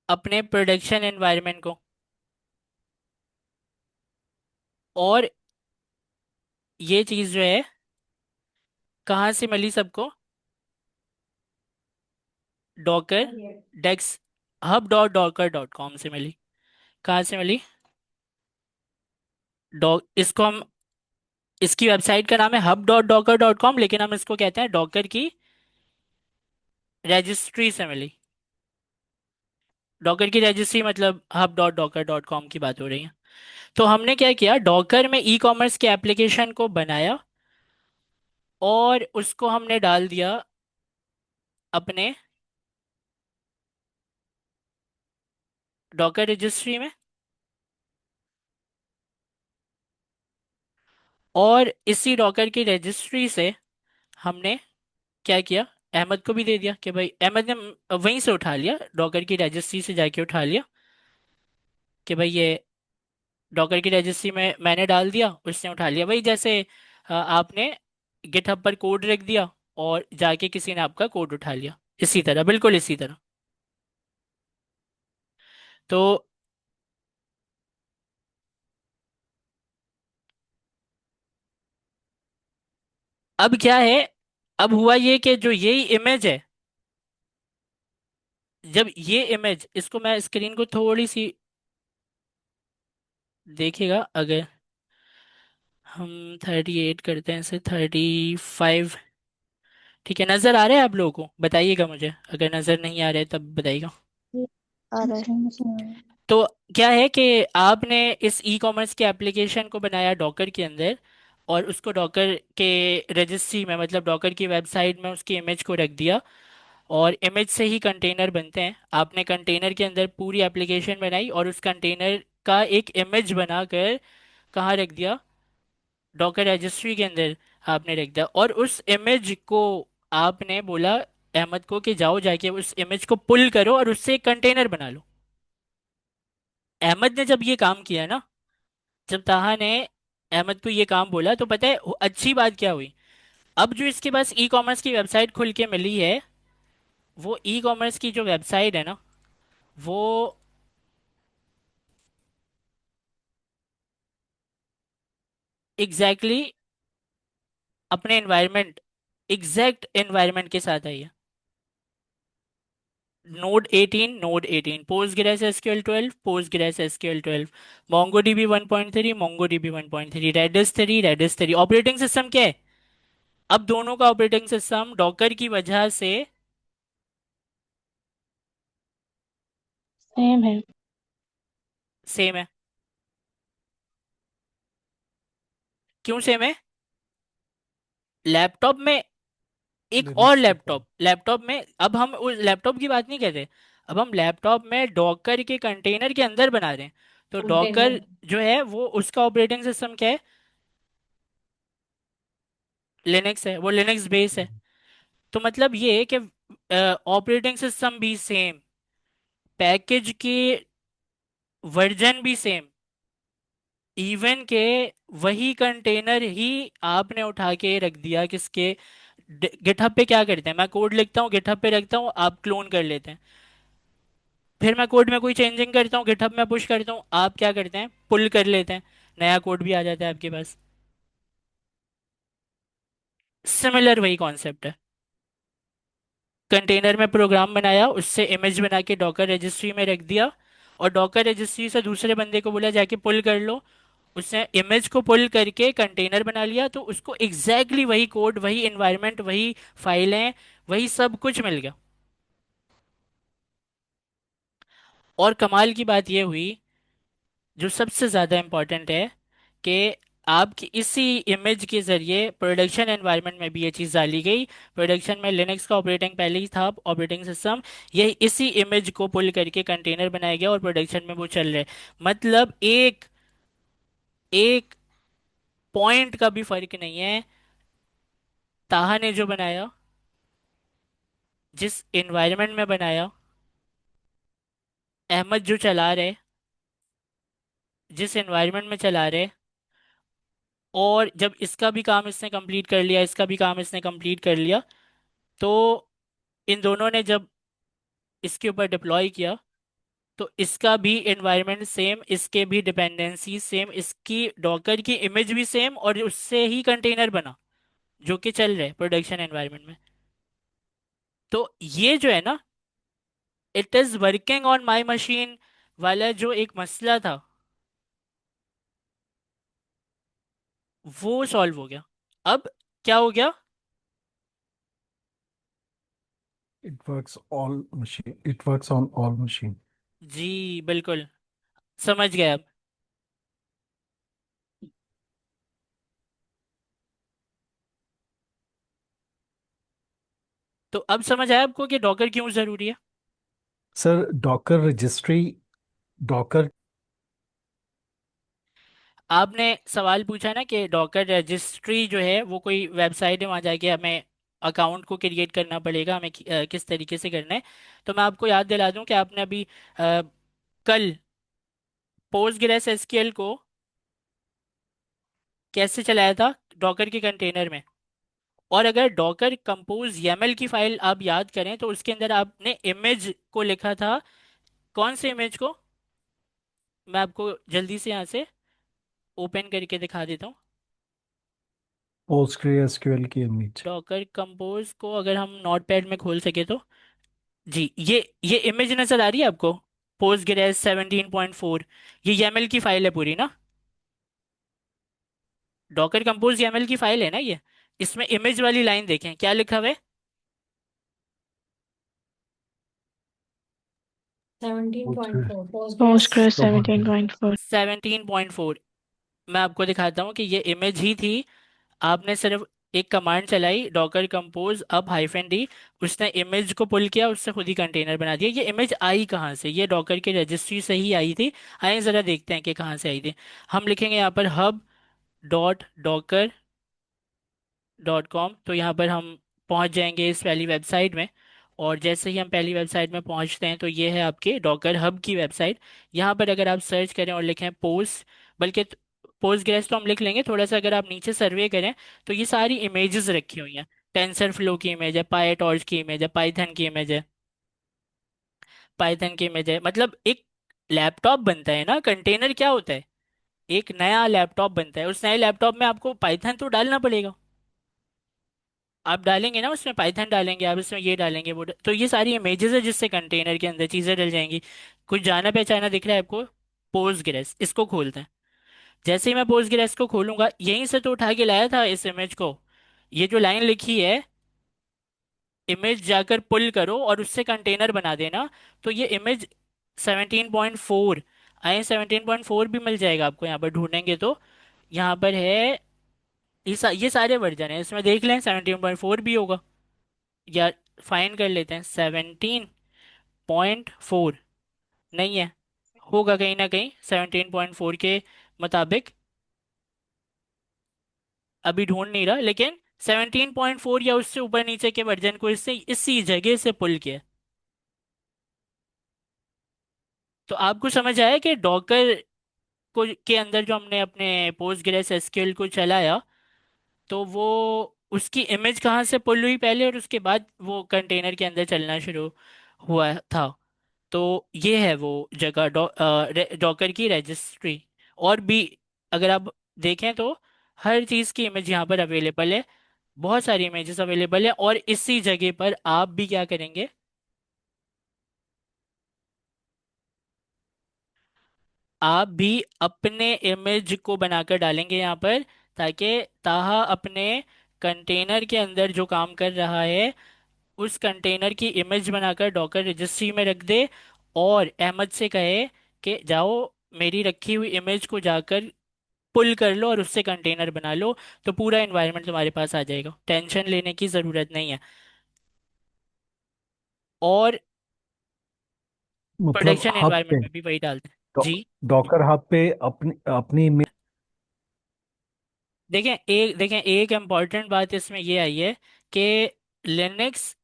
A: अपने प्रोडक्शन एनवायरनमेंट को। और ये चीज जो है कहाँ से मिली सबको? डॉकर डेक्स hub.docker.com से मिली। कहाँ से मिली? डॉ इसको हम इसकी वेबसाइट का नाम है hub.docker.com, लेकिन हम इसको कहते हैं डॉकर की रजिस्ट्री से मिली। डॉकर की रजिस्ट्री मतलब hub.docker.com की बात हो रही है। तो हमने क्या किया, डॉकर में ई कॉमर्स के एप्लीकेशन को बनाया और उसको हमने डाल दिया अपने डॉकर रजिस्ट्री में। और इसी डॉकर की रजिस्ट्री से हमने क्या किया, अहमद को भी दे दिया कि भाई अहमद ने वहीं से उठा लिया, डॉकर की रजिस्ट्री से जाके उठा लिया कि भाई ये डॉकर की रजिस्ट्री में मैंने डाल दिया, उसने उठा लिया। वही जैसे आपने गिटहब पर कोड रख दिया और जाके किसी ने आपका कोड उठा लिया, इसी तरह, बिल्कुल इसी तरह। तो अब क्या है, अब हुआ ये कि जो यही इमेज है, जब ये इमेज, इसको मैं स्क्रीन को थोड़ी सी देखिएगा, अगर हम 38 करते हैं इसे 35, ठीक है, नज़र आ रहा है आप लोगों को? बताइएगा मुझे, अगर नज़र नहीं आ रहा है तब बताइएगा।
C: आ रहा है।
A: तो क्या है कि आपने इस ई कॉमर्स के एप्लीकेशन को बनाया डॉकर के अंदर, और उसको डॉकर के रजिस्ट्री में, मतलब डॉकर की वेबसाइट में उसकी इमेज को रख दिया। और इमेज से ही कंटेनर बनते हैं। आपने कंटेनर के अंदर पूरी एप्लीकेशन बनाई और उस कंटेनर का एक इमेज बनाकर कहाँ रख दिया? डॉकर रजिस्ट्री के अंदर आपने रख दिया। और उस इमेज को आपने बोला अहमद को कि जाओ जाके उस इमेज को पुल करो और उससे एक कंटेनर बना लो। अहमद ने जब ये काम किया ना, जब ताहा ने अहमद को ये काम बोला, तो पता है अच्छी बात क्या हुई? अब जो इसके पास ई कॉमर्स की वेबसाइट खुल के मिली है, वो ई कॉमर्स की जो वेबसाइट है ना, वो एग्जैक्टली exactly अपने एनवायरनमेंट, एग्जैक्ट एनवायरनमेंट के साथ आई है। Node 18 Postgres SQL 12, Postgres SQL 12, MongoDB 1.3, MongoDB 1.3, Redis 3 operating system क्या है? अब दोनों का ऑपरेटिंग सिस्टम डॉकर की वजह से
C: सेम है।
A: सेम है। क्यों सेम है? लैपटॉप में एक और
D: लिनक्स पे
A: लैपटॉप,
D: काम।
A: लैपटॉप में, अब हम उस लैपटॉप की बात नहीं कहते, अब हम लैपटॉप में डॉकर के कंटेनर के अंदर बना रहे हैं। तो डॉकर
E: कंटेनर।
A: जो है वो, उसका ऑपरेटिंग सिस्टम क्या है? लिनक्स है, वो लिनक्स बेस है। तो मतलब ये है कि ऑपरेटिंग सिस्टम भी सेम, पैकेज के वर्जन भी सेम, इवन के वही कंटेनर ही आपने उठा के रख दिया किसके? गिटहब पे क्या करते हैं, मैं कोड लिखता हूँ, गिटहब पे रखता हूँ, आप क्लोन कर लेते हैं। फिर मैं कोड में कोई चेंजिंग करता हूँ, गिटहब में पुश करता हूँ, आप क्या करते हैं? पुल कर लेते हैं, नया कोड भी आ जाता है आपके पास। सिमिलर वही कॉन्सेप्ट है। कंटेनर में प्रोग्राम बनाया, उससे इमेज बना के डॉकर रजिस्ट्री में रख दिया, और डॉकर रजिस्ट्री से दूसरे बंदे को बोला जाके पुल कर लो। उसने इमेज को पुल करके कंटेनर बना लिया, तो उसको एग्जैक्टली exactly वही कोड, वही एनवायरनमेंट, वही फाइलें, वही सब कुछ मिल गया। और कमाल की बात यह हुई, जो सबसे ज़्यादा इम्पोर्टेंट है, कि आपकी इसी इमेज के ज़रिए प्रोडक्शन एनवायरनमेंट में भी ये चीज़ डाली गई। प्रोडक्शन में लिनक्स का ऑपरेटिंग पहले ही था, ऑपरेटिंग सिस्टम, यही इसी इमेज को पुल करके कंटेनर बनाया गया और प्रोडक्शन में वो चल रहे। मतलब एक एक पॉइंट का भी फर्क नहीं है। ताहा ने जो बनाया, जिस एनवायरनमेंट में बनाया, अहमद जो चला रहे, जिस एनवायरनमेंट में चला रहे, और जब इसका भी काम इसने कंप्लीट कर लिया, इसका भी काम इसने कंप्लीट कर लिया, तो इन दोनों ने जब इसके ऊपर डिप्लॉय किया, तो इसका भी एनवायरनमेंट सेम, इसके भी डिपेंडेंसी सेम, इसकी डॉकर की इमेज भी सेम, और उससे ही कंटेनर बना जो कि चल रहे प्रोडक्शन एनवायरनमेंट में। तो ये जो है ना, it is working on my machine वाला जो एक मसला था, वो सॉल्व हो गया। अब क्या हो गया?
D: It works on all machine.
A: जी बिल्कुल, समझ गए अब। तो अब समझ आया आपको कि डॉकर क्यों जरूरी है।
D: सर, डॉकर रजिस्ट्री, डॉकर
A: आपने सवाल पूछा ना कि डॉकर रजिस्ट्री जो है वो कोई वेबसाइट है, वहाँ जाके हमें अकाउंट को क्रिएट करना पड़ेगा, हमें किस तरीके से करना है। तो मैं आपको याद दिला दूं कि आपने अभी कल पोस्टग्रेस एसक्यूएल को कैसे चलाया था, डॉकर के कंटेनर में। और अगर डॉकर कंपोज YAML की फाइल आप याद करें, तो उसके अंदर आपने इमेज को लिखा था। कौन से इमेज को? मैं आपको जल्दी से यहाँ से ओपन करके दिखा देता हूँ।
D: PostgreSQL की इमेज।
A: डॉकर कंपोज को अगर हम नोटपैड में खोल सके तो, जी, ये इमेज नजर आ रही है आपको, पोस्टग्रेस 17.4। ये YAML की फाइल है पूरी ना, डॉकर कंपोज YAML की फाइल है ना ये। इसमें इमेज वाली लाइन देखें क्या लिखा हुआ है।
E: 17.4 पोस्टग्रेस।
C: Postgres
D: Postgres
C: 17.4.
A: 17.4। मैं आपको दिखाता हूँ कि ये इमेज ही थी। आपने सिर्फ एक कमांड चलाई, डॉकर कंपोज अब -d, उसने इमेज को पुल किया, उससे खुद ही कंटेनर बना दिया। ये इमेज आई कहाँ से? ये डॉकर के रजिस्ट्री से ही आई थी। आइए ज़रा देखते हैं कि कहाँ से आई थी। हम लिखेंगे यहाँ पर hub.docker.com, तो यहाँ पर हम पहुँच जाएंगे इस पहली वेबसाइट में। और जैसे ही हम पहली वेबसाइट में पहुँचते हैं, तो ये है आपके डॉकर हब की वेबसाइट। यहाँ पर अगर आप सर्च करें और लिखें पोस्ट, बल्कि पोस्ट ग्रेस तो हम लिख लेंगे, थोड़ा सा अगर आप नीचे सर्वे करें, तो ये सारी इमेजेस रखी हुई हैं। टेंसर फ्लो की इमेज है, पाईटॉर्च की इमेज है, पाइथन की इमेज है, पाइथन की इमेज है। मतलब एक लैपटॉप बनता है ना, कंटेनर क्या होता है? एक नया लैपटॉप बनता है, उस नए लैपटॉप में आपको पाइथन तो डालना पड़ेगा। आप डालेंगे ना, उसमें पाइथन डालेंगे, आप इसमें ये डालेंगे तो ये सारी इमेजेस है जिससे कंटेनर के अंदर चीज़ें डल जाएंगी। कुछ जाना पहचाना दिख रहा है आपको? पोस्ट, इसको खोलते हैं। जैसे ही मैं पोस्ट को खोलूंगा, यहीं से तो उठा के लाया था इस इमेज को। ये जो लाइन लिखी है, इमेज जाकर पुल करो और उससे कंटेनर बना देना, तो ये इमेज 17.4। आई 17.4 भी मिल जाएगा आपको यहाँ पर ढूंढेंगे तो। यहाँ पर है, ये सारे वर्जन है, इसमें देख लें 17.4 भी होगा, या फाइन कर लेते हैं 17.4। नहीं है, होगा कहीं ना कहीं 17.4 के मुताबिक। अभी ढूंढ नहीं रहा, लेकिन 17.4 या उससे ऊपर नीचे के वर्जन को इससे इसी जगह से पुल किया। तो आपको समझ आया कि डॉकर को के अंदर जो हमने अपने पोस्टग्रेस एसक्यूएल को चलाया, तो वो उसकी इमेज कहाँ से पुल हुई पहले, और उसके बाद वो कंटेनर के अंदर चलना शुरू हुआ था। तो ये है वो जगह, डॉकर की रजिस्ट्री। और भी अगर आप देखें तो हर चीज़ की इमेज यहाँ पर अवेलेबल है, बहुत सारी इमेजेस अवेलेबल है। और इसी जगह पर आप भी क्या करेंगे, आप भी अपने इमेज को बनाकर डालेंगे यहाँ पर, ताकि ताहा अपने कंटेनर के अंदर जो काम कर रहा है, उस कंटेनर की इमेज बनाकर डॉकर रजिस्ट्री में रख दे। और अहमद से कहे कि जाओ मेरी रखी हुई इमेज को जाकर पुल कर लो और उससे कंटेनर बना लो, तो पूरा एनवायरनमेंट तुम्हारे पास आ जाएगा, टेंशन लेने की ज़रूरत नहीं है। और
D: मतलब
A: प्रोडक्शन
D: हब
A: एनवायरनमेंट
D: पे,
A: में भी वही डालते हैं। जी।
D: डॉकर हब पे अपनी अपनी
A: देखें एक इम्पॉर्टेंट बात इसमें ये आई है कि लिनक्स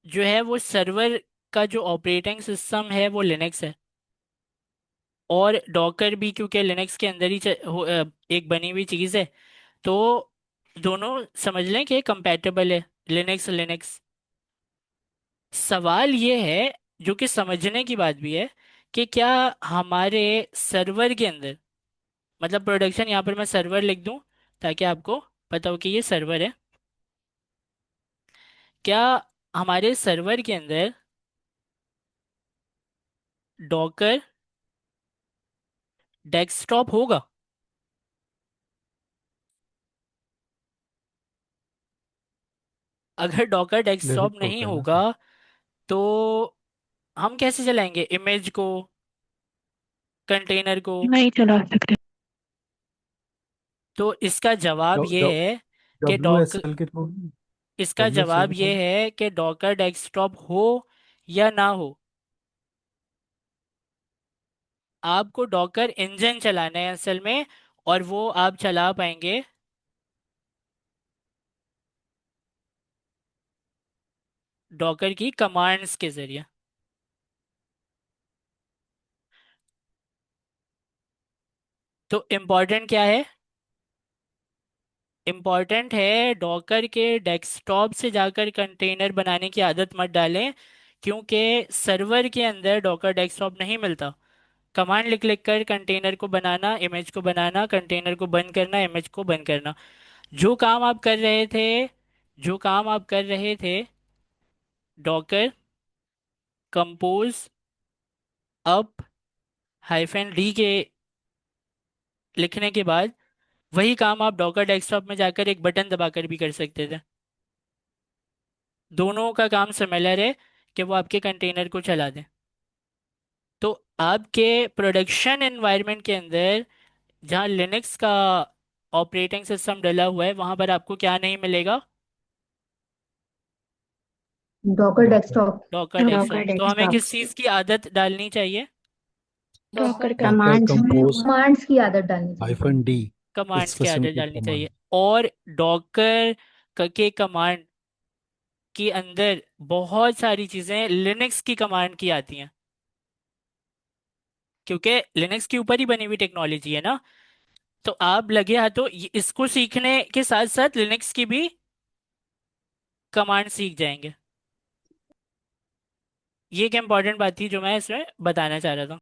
A: जो है वो सर्वर का जो ऑपरेटिंग सिस्टम है वो लिनक्स है, और डॉकर भी क्योंकि लिनक्स के अंदर ही एक बनी हुई चीज़ है, तो दोनों समझ लें कि कंपैटिबल है, लिनक्स लिनक्स। सवाल ये है, जो कि समझने की बात भी है, कि क्या हमारे सर्वर के अंदर, मतलब प्रोडक्शन, यहाँ पर मैं सर्वर लिख दूं ताकि आपको पता हो कि ये सर्वर है, क्या हमारे सर्वर के अंदर डॉकर डेस्कटॉप होगा? अगर डॉकर डेस्कटॉप
D: लिनक्स
A: नहीं
D: होता है ना
A: होगा
D: सर।
A: तो हम कैसे चलाएंगे इमेज को, कंटेनर को?
C: नहीं चला सकते।
A: तो इसका जवाब ये है कि
D: डब्ल्यू एस
A: डॉकर
D: एल के थ्रू।
A: इसका
D: डब्ल्यू एस एल
A: जवाब
D: के थ्रू।
A: ये है कि डॉकर डेस्कटॉप हो या ना हो, आपको डॉकर इंजन चलाना है असल में, और वो आप चला पाएंगे डॉकर की कमांड्स के जरिए। तो इम्पोर्टेंट क्या है? इम्पोर्टेंट है डॉकर के डेस्कटॉप से जाकर कंटेनर बनाने की आदत मत डालें, क्योंकि सर्वर के अंदर डॉकर डेस्कटॉप नहीं मिलता। कमांड लिख लिख कर कंटेनर को बनाना, इमेज को बनाना, कंटेनर को बंद करना, इमेज को बंद करना, जो काम आप कर रहे थे, जो काम आप कर रहे थे डॉकर कंपोज अप -d के लिखने के बाद, वही काम आप डॉकर डेस्कटॉप में जाकर एक बटन दबाकर भी कर सकते थे। दोनों का काम सिमिलर है कि वो आपके कंटेनर को चला दें। तो आपके प्रोडक्शन एनवायरनमेंट के अंदर जहाँ लिनक्स का ऑपरेटिंग सिस्टम डला हुआ है, वहां पर आपको क्या नहीं मिलेगा?
G: Docker
D: Docker
G: desktop.
A: Docker
C: Docker
A: desktop. तो हमें
C: डेस्कटॉप।
A: किस चीज़ की आदत डालनी चाहिए?
C: डॉकर का
D: डॉकर
C: कमांड।
D: कंपोज
G: कमांड्स की आदत डालनी चाहिए।
D: -d
A: कमांड्स की आदत
D: स्पेसिफिक
A: डालनी चाहिए।
D: कमांड।
A: और डॉकर के कमांड के अंदर बहुत सारी चीज़ें लिनक्स की कमांड की आती हैं, क्योंकि लिनक्स के ऊपर ही बनी हुई टेक्नोलॉजी है ना। तो आप लगे हाथों इसको सीखने के साथ साथ लिनक्स की भी कमांड सीख जाएंगे। ये एक इम्पॉर्टेंट बात थी जो मैं इसमें बताना चाह रहा था।